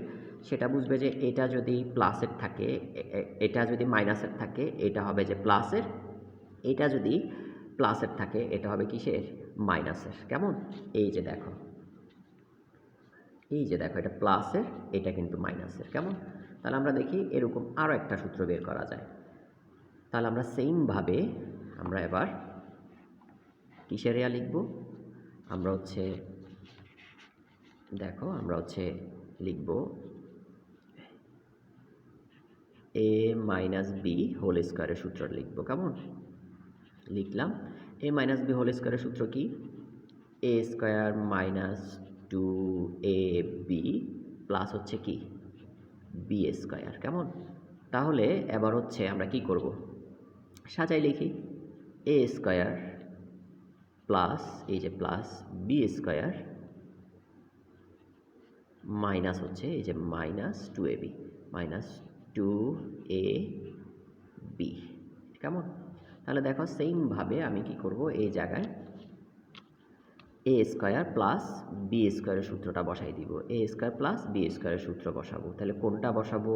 সেটা বুঝবে যে এটা যদি প্লাসের থাকে, এটা যদি মাইনাসের থাকে এটা হবে যে প্লাসের, এটা যদি প্লাসের থাকে এটা হবে কিসের? মাইনাসের। কেমন? এই যে দেখো, এই যে দেখো, এটা প্লাসের, এটা কিন্তু মাইনাসের। কেমন? তাহলে আমরা দেখি এরকম আরও একটা সূত্র বের করা যায়। তাহলে আমরা সেমভাবে আমরা এবার কিসের এরিয়া লিখব? আমরা হচ্ছে দেখো, আমরা হচ্ছে লিখব a মাইনাস বি হোল স্কোয়ারের সূত্র লিখব। কেমন? লিখলাম। a মাইনাস বি হোল স্কোয়ারের সূত্র কি? a square minus 2ab plus হচ্ছে কি? B square. কেমন? তাহলে এবার হচ্ছে আমরা কি করব? সাজাই লিখি। a স্কোয়ার প্লাস, এই যে প্লাস বি স্কোয়ার মাইনাস হচ্ছে এই যে মাইনাস 2ab, মাইনাস 2ab। কেমন? তাহলে দেখো সেমভাবে আমি কি করব, এই জায়গায় এ স্কোয়ার প্লাস বি স্কোয়ারের সূত্রটা বসাই দিব। এ স্কোয়ার প্লাস বি স্কোয়ারের সূত্র বসাবো। তাহলে কোনটা বসাবো?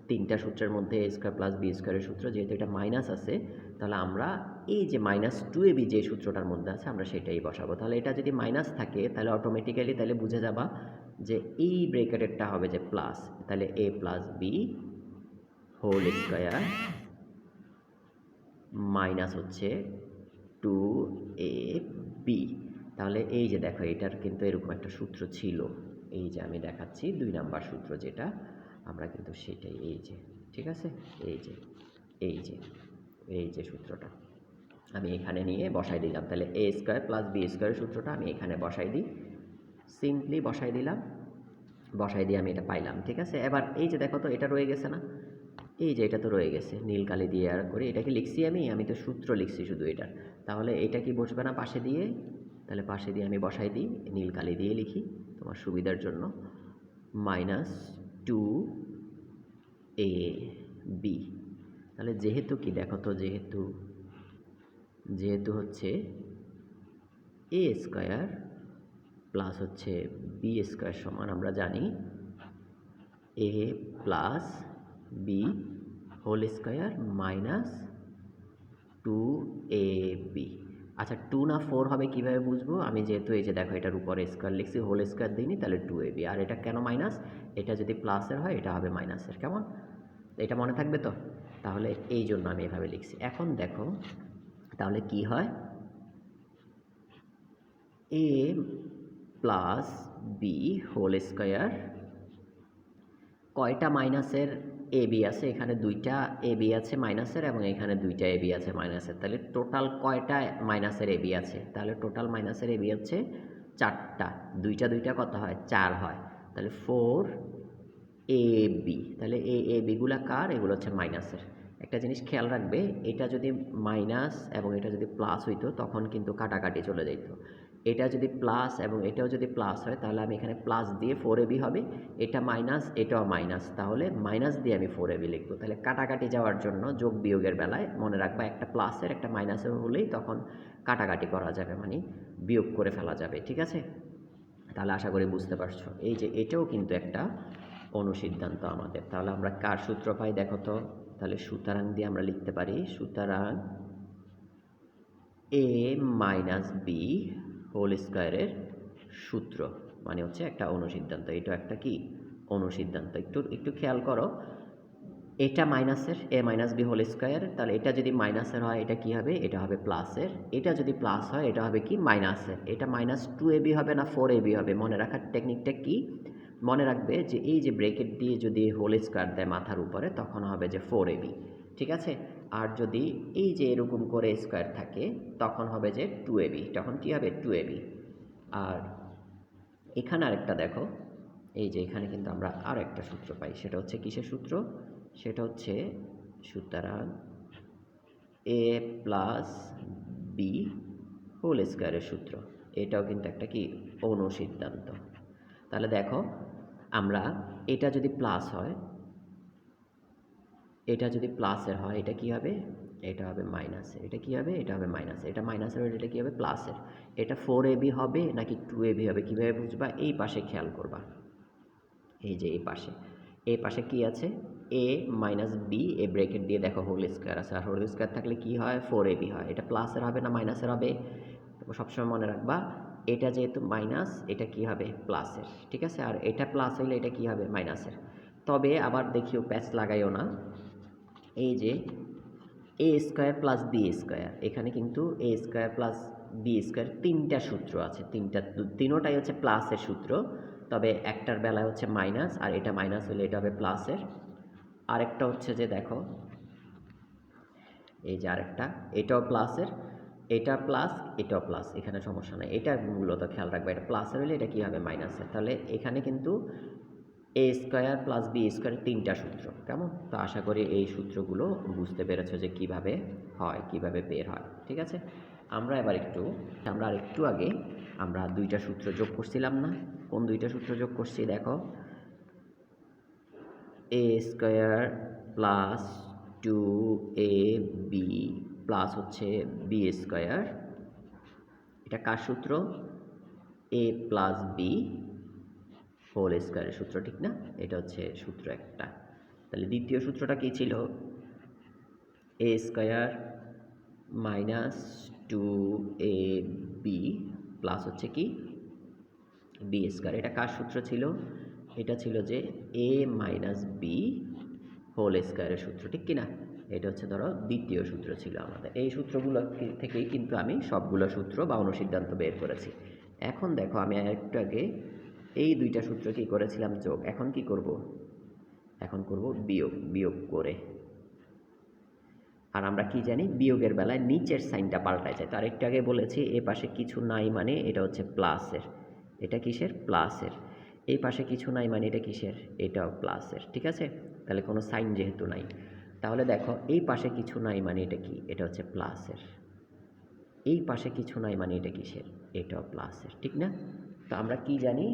তিনটা সূত্রের মধ্যে এ স্কোয়ার প্লাস বি স্কোয়ারের সূত্র, যেহেতু এটা মাইনাস আছে তাহলে আমরা এই যে মাইনাস 2ab যে সূত্রটার মধ্যে আছে আমরা সেটাই বসাবো। তাহলে এটা যদি মাইনাস থাকে তাহলে অটোমেটিক্যালি তাহলে বুঝে যাবা যে এই ব্রেকেটেরটা হবে যে প্লাস। তাহলে A plus B whole square minus হচ্ছে 2ab। তাহলে এই যে দেখো, এটার কিন্তু এরকম একটা সূত্র ছিল। এই যে আমি দেখাচ্ছি 2 নাম্বার সূত্র যেটা, আমরা কিন্তু সেটাই, এই যে, ঠিক আছে, এই যে, এই যে, এই যে সূত্রটা আমি এখানে নিয়ে বসাই দিলাম। তাহলে এ স্কোয়ার প্লাস বি স্কোয়ারের সূত্রটা আমি এখানে বসাই দিই, সিম্পলি বসাই দিলাম। বসাই দিয়ে আমি এটা পাইলাম। ঠিক আছে, এবার এই যে দেখো তো, এটা রয়ে গেছে না? এই যে এটা তো রয়ে গেছে, নীল কালি দিয়ে আর করে এটাকে লিখছি আমি তো সূত্র লিখছি শুধু এটার। তাহলে এটা কি বসবে না পাশে দিয়ে? তাহলে পাশে দিয়ে আমি বসাই দিই, নীল কালি দিয়ে লিখি তোমার সুবিধার জন্য। Minus 2ab। তাহলে যেহেতু কি দেখো তো, যেহেতু হচ্ছে এ স্কোয়ার প্লাস হচ্ছে বি স্কোয়ার সমান আমরা জানি A plus B whole square minus 2ab। আচ্ছা, 2 না 4 হবে কীভাবে বুঝবো? আমি যেহেতু এই যে দেখো এটার উপরে স্কোয়ার লিখছি, হোল স্কোয়ার দিইনি, তাহলে 2ab। আর এটা কেন মাইনাস? এটা যদি প্লাসের হয় এটা হবে মাইনাসের। কেমন? এটা মনে থাকবে তো? তাহলে এই জন্য আমি এভাবে লিখছি। এখন দেখো তাহলে কি হয়, এ প্লাস বি হোল স্কোয়ার, কয়টা মাইনাসের এ বি আছে? এখানে 2টা এ বি আছে মাইনাসের, এবং এখানে 2টা এ বি আছে মাইনাসের। তাহলে টোটাল কয়টা মাইনাসের এ বি আছে? তাহলে টোটাল মাইনাসের এ বি হচ্ছে 4টা। 2টা কত হয়? 4 হয়। তাহলে 4ab। তাহলে এ বিগুলা কার? এগুলো হচ্ছে মাইনাসের। একটা জিনিস খেয়াল রাখবে, এটা যদি মাইনাস এবং এটা যদি প্লাস হইতো তখন কিন্তু কাটাকাটি চলে যেত। এটা যদি প্লাস এবং এটাও যদি প্লাস হয় তাহলে আমি এখানে প্লাস দিয়ে 4ab হবে, এটা মাইনাস এটাও মাইনাস, তাহলে মাইনাস দিয়ে আমি 4ab লিখবো। তাহলে কাটাকাটি যাওয়ার জন্য যোগ বিয়োগের বেলায় মনে রাখবা, একটা প্লাসের একটা মাইনাসের হলেই তখন কাটাকাটি করা যাবে, মানে বিয়োগ করে ফেলা যাবে। ঠিক আছে, তাহলে আশা করি বুঝতে পারছো। এই যে এটাও কিন্তু একটা অনুসিদ্ধান্ত আমাদের। তাহলে আমরা কার সূত্র পাই দেখো তো? তাহলে সুতরাং দিয়ে আমরা লিখতে পারি, সুতরাং এ মাইনাস বি হোল স্কোয়ারের সূত্র মানে হচ্ছে একটা অনুসিদ্ধান্ত। এটা একটা কি অনুসিদ্ধান্ত? একটু একটু খেয়াল করো, এটা মাইনাসের, এ মাইনাস বি হোল স্কোয়ার, তাহলে এটা যদি মাইনাসের হয় এটা কি হবে? এটা হবে প্লাসের। এটা যদি প্লাস হয় এটা হবে কি? মাইনাসের। এটা মাইনাস 2ab হবে না 4ab হবে? মনে রাখার টেকনিকটা কি? মনে রাখবে যে এই যে ব্রেকেট দিয়ে যদি হোল স্কোয়ার দেয় মাথার উপরে তখন হবে যে 4ab। ঠিক আছে, আর যদি এই যে এরকম করে স্কোয়ার থাকে তখন হবে যে 2ab। তখন কি হবে? 2ab। আর এখানে আরেকটা দেখো, এই যে এখানে কিন্তু আমরা আর একটা সূত্র পাই, সেটা হচ্ছে কিসের সূত্র? সেটা হচ্ছে সুতরাং এ প্লাস বি হোল স্কোয়ারের সূত্র। এটাও কিন্তু একটা কি অনুসিদ্ধান্ত। তাহলে দেখো আমরা এটা যদি প্লাস হয়, এটা যদি প্লাসের হয় এটা কি হবে, এটা হবে মাইনাসের। এটা কি হবে, এটা হবে মাইনাসের। এটা মাইনাসের হলে এটা কি হবে, প্লাসের। এটা 4ab হবে নাকি 2ab হবে কীভাবে বুঝবা, এই পাশে খেয়াল করবা। এই যে এই পাশে কি আছে, a মাইনাস বি, এ ব্রেকেট দিয়ে দেখো হোল স্কোয়ার আছে, আর হোল স্কোয়ার থাকলে কি হয়, 4ab হয়। এটা প্লাসের হবে না মাইনাসের হবে, সবসময় মনে রাখবা এটা যেহেতু মাইনাস, এটা কি হবে, প্লাসের। ঠিক আছে, আর এটা প্লাস হইলে এটা কি হবে, মাইনাসের। তবে আবার দেখিও প্যাচ লাগাইও না, এই যে এ স্কোয়ার প্লাস বি স্কোয়ার, এখানে কিন্তু এ স্কোয়ার প্লাস বি স্কোয়ার তিনটা সূত্র আছে, তিনোটাই হচ্ছে প্লাসের সূত্র, তবে একটার বেলায় হচ্ছে মাইনাস, আর এটা মাইনাস হলে এটা হবে প্লাসের। আরেকটা হচ্ছে যে দেখো এই যে আরেকটা, এটাও প্লাসের, এটা প্লাস এটাও প্লাস, এখানে সমস্যা নেই। এটা মূলত খেয়াল রাখবে, এটা প্লাসের হলে এটা কি হবে, মাইনাসের। তাহলে এখানে কিন্তু এ স্কোয়ার প্লাস বি স্কোয়ার তিনটা সূত্র, কেমন? তো আশা করি এই সূত্রগুলো বুঝতে পেরেছো যে কিভাবে হয়, কিভাবে বের হয়। ঠিক আছে, আমরা আর একটু আগে আমরা দুইটা সূত্র যোগ করছিলাম না? কোন দুইটা সূত্র যোগ করছি দেখো, এ স্কোয়ার প্লাস 2ab প্লাস হচ্ছে বি স্কোয়ার, এটা কার সূত্র, এ প্লাস বি হোল স্কোয়ারের সূত্র, ঠিক না? এটা হচ্ছে সূত্র একটা। তাহলে দ্বিতীয় সূত্রটা কি ছিল, এ স্কোয়ার মাইনাস 2ab প্লাস হচ্ছে কি বি স্কোয়ার, এটা কার সূত্র ছিল, এটা ছিল যে এ মাইনাস বি হোল স্কোয়ারের সূত্র, ঠিক কিনা? এটা হচ্ছে ধরো দ্বিতীয় সূত্র ছিল আমাদের। এই সূত্রগুলো থেকেই কিন্তু আমি সবগুলো সূত্র বা অনুসিদ্ধান্ত বের করেছি। এখন দেখো আমি একটু আগে এই দুইটা সূত্র কি করেছিলাম, যোগ। এখন কি করব, এখন করব বিয়োগ করে। আর আমরা কি জানি, বিয়োগের বেলায় নিচের সাইনটা পাল্টায় যায়। তো আরেকটু আগে বলেছি এ পাশে কিছু নাই মানে এটা হচ্ছে প্লাসের, এটা কিসের, প্লাসের। এই পাশে কিছু নাই মানে এটা কিসের, এটাও প্লাসের। ঠিক আছে, তাহলে কোনো সাইন যেহেতু নাই, তাহলে দেখো এই পাশে কিছু নাই মানে এটা কি, এটা হচ্ছে প্লাসের। এই পাশে কিছু নাই মানে এটা কিসের, এটাও প্লাসের, ঠিক না? তো আমরা কি জানি,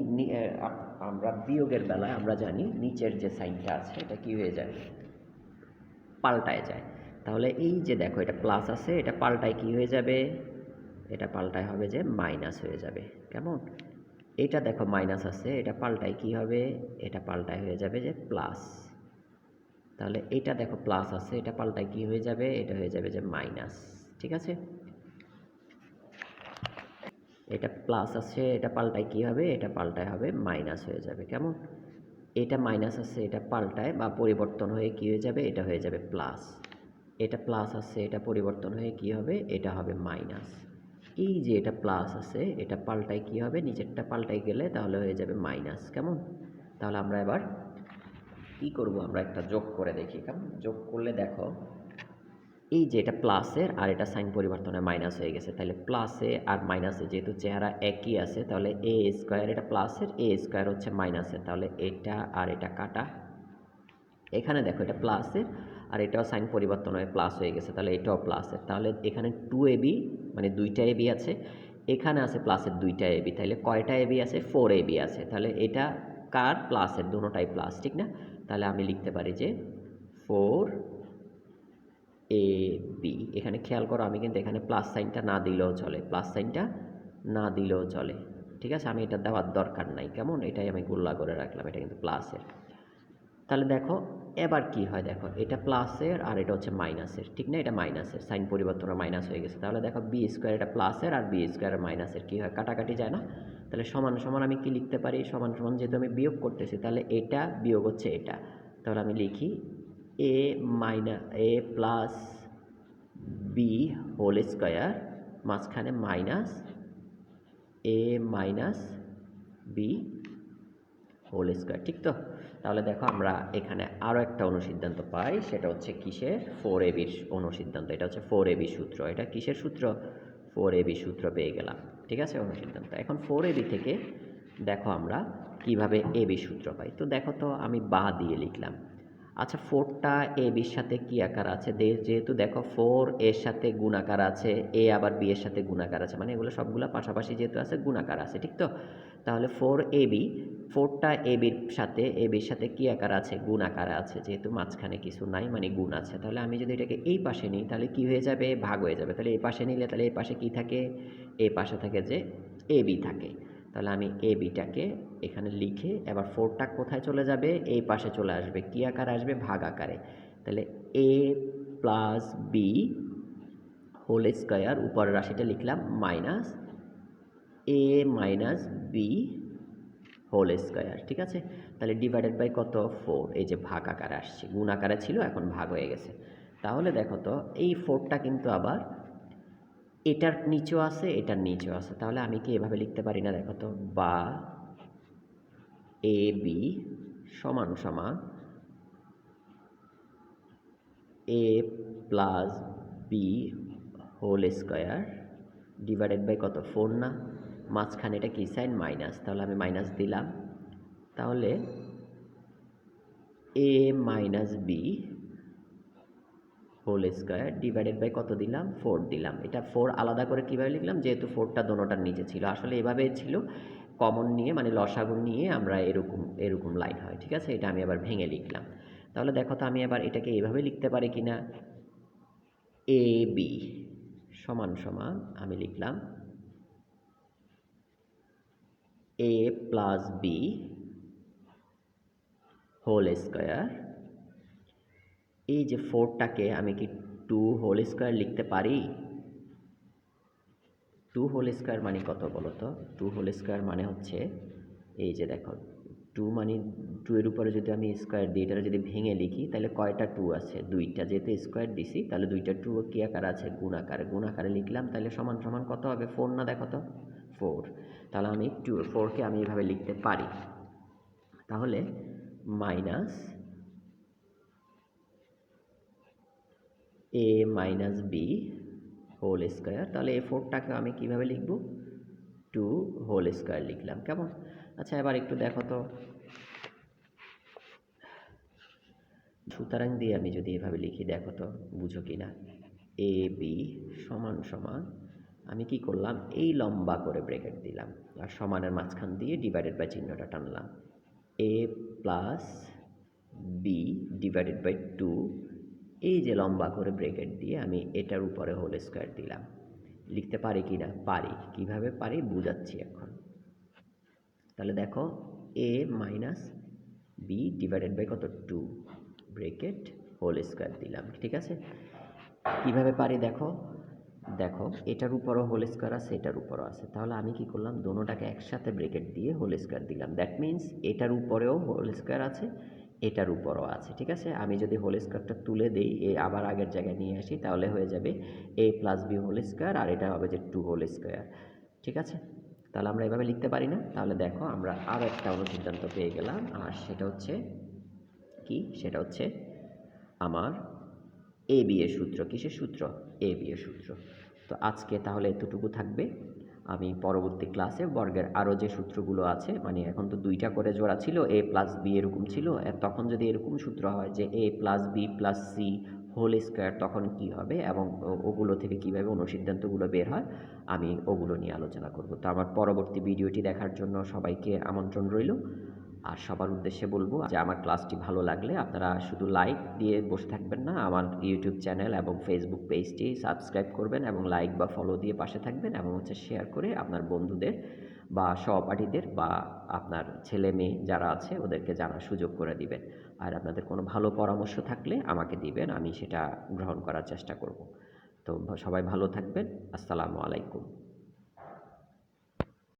আমরা বিয়োগের বেলায় আমরা জানি নিচের যে সাইনটা আছে এটা কি হয়ে যায়, পাল্টায় যায়। তাহলে এই যে দেখো এটা প্লাস আছে, এটা পাল্টায় কি হয়ে যাবে, এটা পাল্টায় হবে যে মাইনাস হয়ে যাবে, কেমন? এটা দেখো মাইনাস আছে, এটা পাল্টায় কি হবে, এটা পাল্টায় হয়ে যাবে যে প্লাস। তাহলে এটা দেখো প্লাস আছে, এটা পাল্টায় কি হয়ে যাবে, এটা হয়ে যাবে যে মাইনাস। ঠিক আছে, এটা প্লাস আছে, এটা পাল্টায় কি হবে, এটা পাল্টায় হবে মাইনাস হয়ে যাবে, কেমন? এটা মাইনাস আছে, এটা পাল্টায় বা পরিবর্তন হয়ে কি হয়ে যাবে, এটা হয়ে যাবে প্লাস। এটা প্লাস আছে, এটা পরিবর্তন হয়ে কি হবে, এটা হবে মাইনাস। এই যে এটা প্লাস আছে, এটা পাল্টায় কি হবে, নিচেরটা পাল্টায় গেলে তাহলে হয়ে যাবে মাইনাস, কেমন? তাহলে আমরা এবার কি করব, আমরা একটা যোগ করে দেখি, কেমন? যোগ করলে দেখো এই যে এটা প্লাসের আর এটা সাইন পরিবর্তনে মাইনাস হয়ে গেছে, তাহলে প্লাসে আর মাইনাসে যেহেতু চেহারা একই আছে, তাহলে এ স্কোয়ার, এটা প্লাসের, এ স্কোয়ার হচ্ছে মাইনাসের, তাহলে এটা আর এটা কাটা। এখানে দেখো এটা প্লাসের আর এটাও সাইন পরিবর্তন হয়ে প্লাস হয়ে গেছে, তাহলে এটাও প্লাসের, তাহলে এখানে 2ab মানে দুইটা এবি আছে, এখানে আছে প্লাসের দুইটা এবি, তাহলে কয়টা এবি আছে, 4ab আছে। তাহলে এটা কার, প্লাসের, দুটোটাই প্লাস, ঠিক না? তাহলে আমি লিখতে পারি যে 4ab। এখানে খেয়াল করো আমি কিন্তু এখানে প্লাস সাইনটা না দিলেও চলে, প্লাস সাইনটা না দিলেও চলে। ঠিক আছে, আমি এটা দেওয়ার দরকার নাই, কেমন? এটাই আমি গোল্লা করে রাখলাম, এটা কিন্তু প্লাসের। তাহলে দেখো এবার কি হয়, দেখো এটা প্লাসের আর এটা হচ্ছে মাইনাসের, ঠিক না? এটা মাইনাসের, সাইন পরিবর্তন মাইনাস হয়ে গেছে। তাহলে দেখো বি স্কোয়ার, এটা প্লাসের আর বি স্কোয়ার মাইনাসের কি হয়, কাটাকাটি যায় না? তাহলে সমান সমান আমি কি লিখতে পারি, সমান সমান যেহেতু আমি বিয়োগ করতেছি, তাহলে এটা বিয়োগ হচ্ছে এটা, তাহলে আমি লিখি এ প্লাস বি হোল স্কোয়ার, মাঝখানে মাইনাস এ মাইনাস বি হোল স্কোয়ার, ঠিক তো? তাহলে দেখো আমরা এখানে আরও একটা অনুসিদ্ধান্ত পাই, সেটা হচ্ছে কিসের, 4ab অনুসিদ্ধান্ত। এটা হচ্ছে 4ab সূত্র। এটা কিসের সূত্র, 4ab সূত্র পেয়ে গেলাম। ঠিক আছে, অনুসিদ্ধান্ত। এখন 4ab থেকে দেখো আমরা কিভাবে ab সূত্র পাই। তো দেখো তো আমি বা দিয়ে লিখলাম, আচ্ছা 4টা এ বির সাথে কি আকার আছে? যেহেতু দেখো 4 এর সাথে গুণাকার আছে, এ আবার বি এর সাথে গুণাকার আছে। মানে এগুলো সবগুলা পাশাপাশি যেহেতু আছে গুণাকার আছে, ঠিক তো? তাহলে 4ab 4টা এ বির সাথে কি আকার আছে? গুণ আকারে আছে। যেহেতু মাঝখানে কিছু নাই মানে গুণ আছে। তাহলে আমি যদি এটাকে এই পাশে নিই তাহলে কি হয়ে যাবে? ভাগ হয়ে যাবে। তাহলে এই পাশে নিলে তাহলে এই পাশে কি থাকে? এই পাশে থাকে যে ab থাকে। তাহলে আমি এ বিটাকে এখানে লিখে এবার 4টা কোথায় চলে যাবে? এই পাশে চলে আসবে। কি আকারে আসবে? ভাগ আকারে। তাহলে A plus B whole square, উপরের রাশিটা লিখলাম মাইনাস এ মাইনাস বি হোল স্কয়ার, ঠিক আছে? তাহলে ডিভাইডেড বাই কত? 4। এই যে ভাগ আকারে আসছে, গুণ আকারে ছিল এখন ভাগ হয়ে গেছে। তাহলে দেখো তো এই 4টা কিন্তু আবার এটার নিচেও আছে, এটার নিচেও আছে। তাহলে আমি কি এভাবে লিখতে পারি না? দেখো তো, বা এ বি সমান সমান A plus B whole square divided by কত? 4 না? মাঝখানে এটা কি সাইন? মাইনাস। তাহলে আমি মাইনাস দিলাম। তাহলে A minus B whole square divided by কত দিলাম? 4 দিলাম। এটা 4 আলাদা করে কীভাবে লিখলাম? যেহেতু 4টা দোনোটার নিচে ছিল, আসলে এভাবে ছিল, কমন নিয়ে মানে লসাগু নিয়ে আমরা এরকম এরকম লাইন হয়, ঠিক আছে? এটা আমি আবার ভেঙে লিখলাম। তাহলে দেখো তো আমি আবার এটাকে এভাবে লিখতে পারি কিনা? এ বি সমান সমান আমি লিখলাম এ প্লাস বি হোল স্কয়ার। এই যে 4টাকে আমি কি 2 হোল স্কয়ার লিখতে পারি? 2 হোল স্কয়ার মানে কত বলো তো? 2 হোল স্কয়ার মানে হচ্ছে এই যে দেখো 2 মানে 2 এর উপরে যদি আমি স্কয়ার দিই, এটা যদি ভেঙে লিখি তাহলে কয়টা 2 আছে? 2টা। যেহেতু স্কয়ার দিছি তাহলে 2টা 2 কি আকারে আছে? গুণ আকারে। গুণ আকারে লিখলাম, তাহলে সমান সমান কত হবে? 4 না? দেখো তো 4। তাহলে আমি 4 কে আমি এভাবে লিখতে পারি। তাহলে মাইনাস এ মাইনাস বি হোল স্কয়ার। তাহলে এই 4টাকে আমি কিভাবে লিখব? 2 হোল স্কয়ার লিখলাম। কেমন? আচ্ছা এবার একটু দেখো তো, সুতরাং দিয়ে আমি যদি এভাবে লিখি, দেখো তো বুঝো কি না? এ বি সমান সমান আমি কি করলাম? এই লম্বা করে ব্র্যাকেট দিলাম আর সমানের মাঝখান দিয়ে ডিভাইডেড বাই চিহ্নটা টানলাম। এ প্লাস বি ডিভাইডেড বাই 2, এই যে লম্বা করে ব্র্যাকেট দিয়ে আমি এটার উপরে হোল স্কয়ার দিলাম। লিখতে পারি কি না? পারি। কিভাবে পারি বুঝাচ্ছি এখন। তাহলে দেখো এ মাইনাস বি ডিভাইডেড বাই কত? 2 ব্র্যাকেট হোল স্কয়ার দিলাম, ঠিক আছে? কিভাবে পারি দেখো, দেখো এটার উপরও হোল স্কয়ার আছে, এটার উপরও আছে। তাহলে আমি কি করলাম? দোনোটাকে একসাথে ব্র্যাকেট দিয়ে হোল স্কয়ার দিলাম। দ্যাট মিন্স এটার উপরেও হোল স্কয়ার আছে, এটার উপরও আছে, ঠিক আছে? আমি যদি হোল স্কয়ারটা তুলে দেই, আবার আগের জায়গায় নিয়ে আসি, তাহলে হয়ে যাবে এ প্লাস বি হোল স্কয়ার, আর এটা হবে যে 2 হোল স্কয়ার, ঠিক আছে? তাহলে আমরা এভাবে লিখতে পারি না? তাহলে দেখো আমরা আরও একটা অনুসিদ্ধান্ত পেয়ে গেলাম, আর সেটা হচ্ছে কি? সেটা হচ্ছে আমার এ বি এর সূত্র। কিসের সূত্র? এ বি এর সূত্র। তো আজকে তাহলে এতটুকু থাকবে। আমি পরবর্তী ক্লাসে বর্গের আরও যে সূত্রগুলো আছে, মানে এখন তো 2টা করে জোড়া ছিল, এ প্লাস বি এরকম ছিল, তখন যদি এরকম সূত্র হয় যে A plus B plus C whole square, তখন কি হবে এবং ওগুলো থেকে কিভাবে অনুসিদ্ধান্তগুলো বের হয়, আমি ওগুলো নিয়ে আলোচনা করব। তো আমার পরবর্তী ভিডিওটি দেখার জন্য সবাইকে আমন্ত্রণ রইল। আর সবার উদ্দেশ্যে বলবো যে আমার ক্লাসটি ভালো লাগলে আপনারা শুধু লাইক দিয়ে বসে থাকবেন না, আমার ইউটিউব চ্যানেল এবং ফেসবুক পেজটি সাবস্ক্রাইব করবেন এবং লাইক বা ফলো দিয়ে পাশে থাকবেন, এবং শেয়ার করে আপনার বন্ধুদের বা সহপাঠীদের বা আপনার ছেলে মেয়ে যারা আছে ওদেরকে জানার সুযোগ করে দিবেন। আর আপনাদের কোনো ভালো পরামর্শ থাকলে আমাকে দিবেন, আমি সেটা গ্রহণ করার চেষ্টা করব। তো সবাই ভালো থাকবেন। আসসালামু আলাইকুম।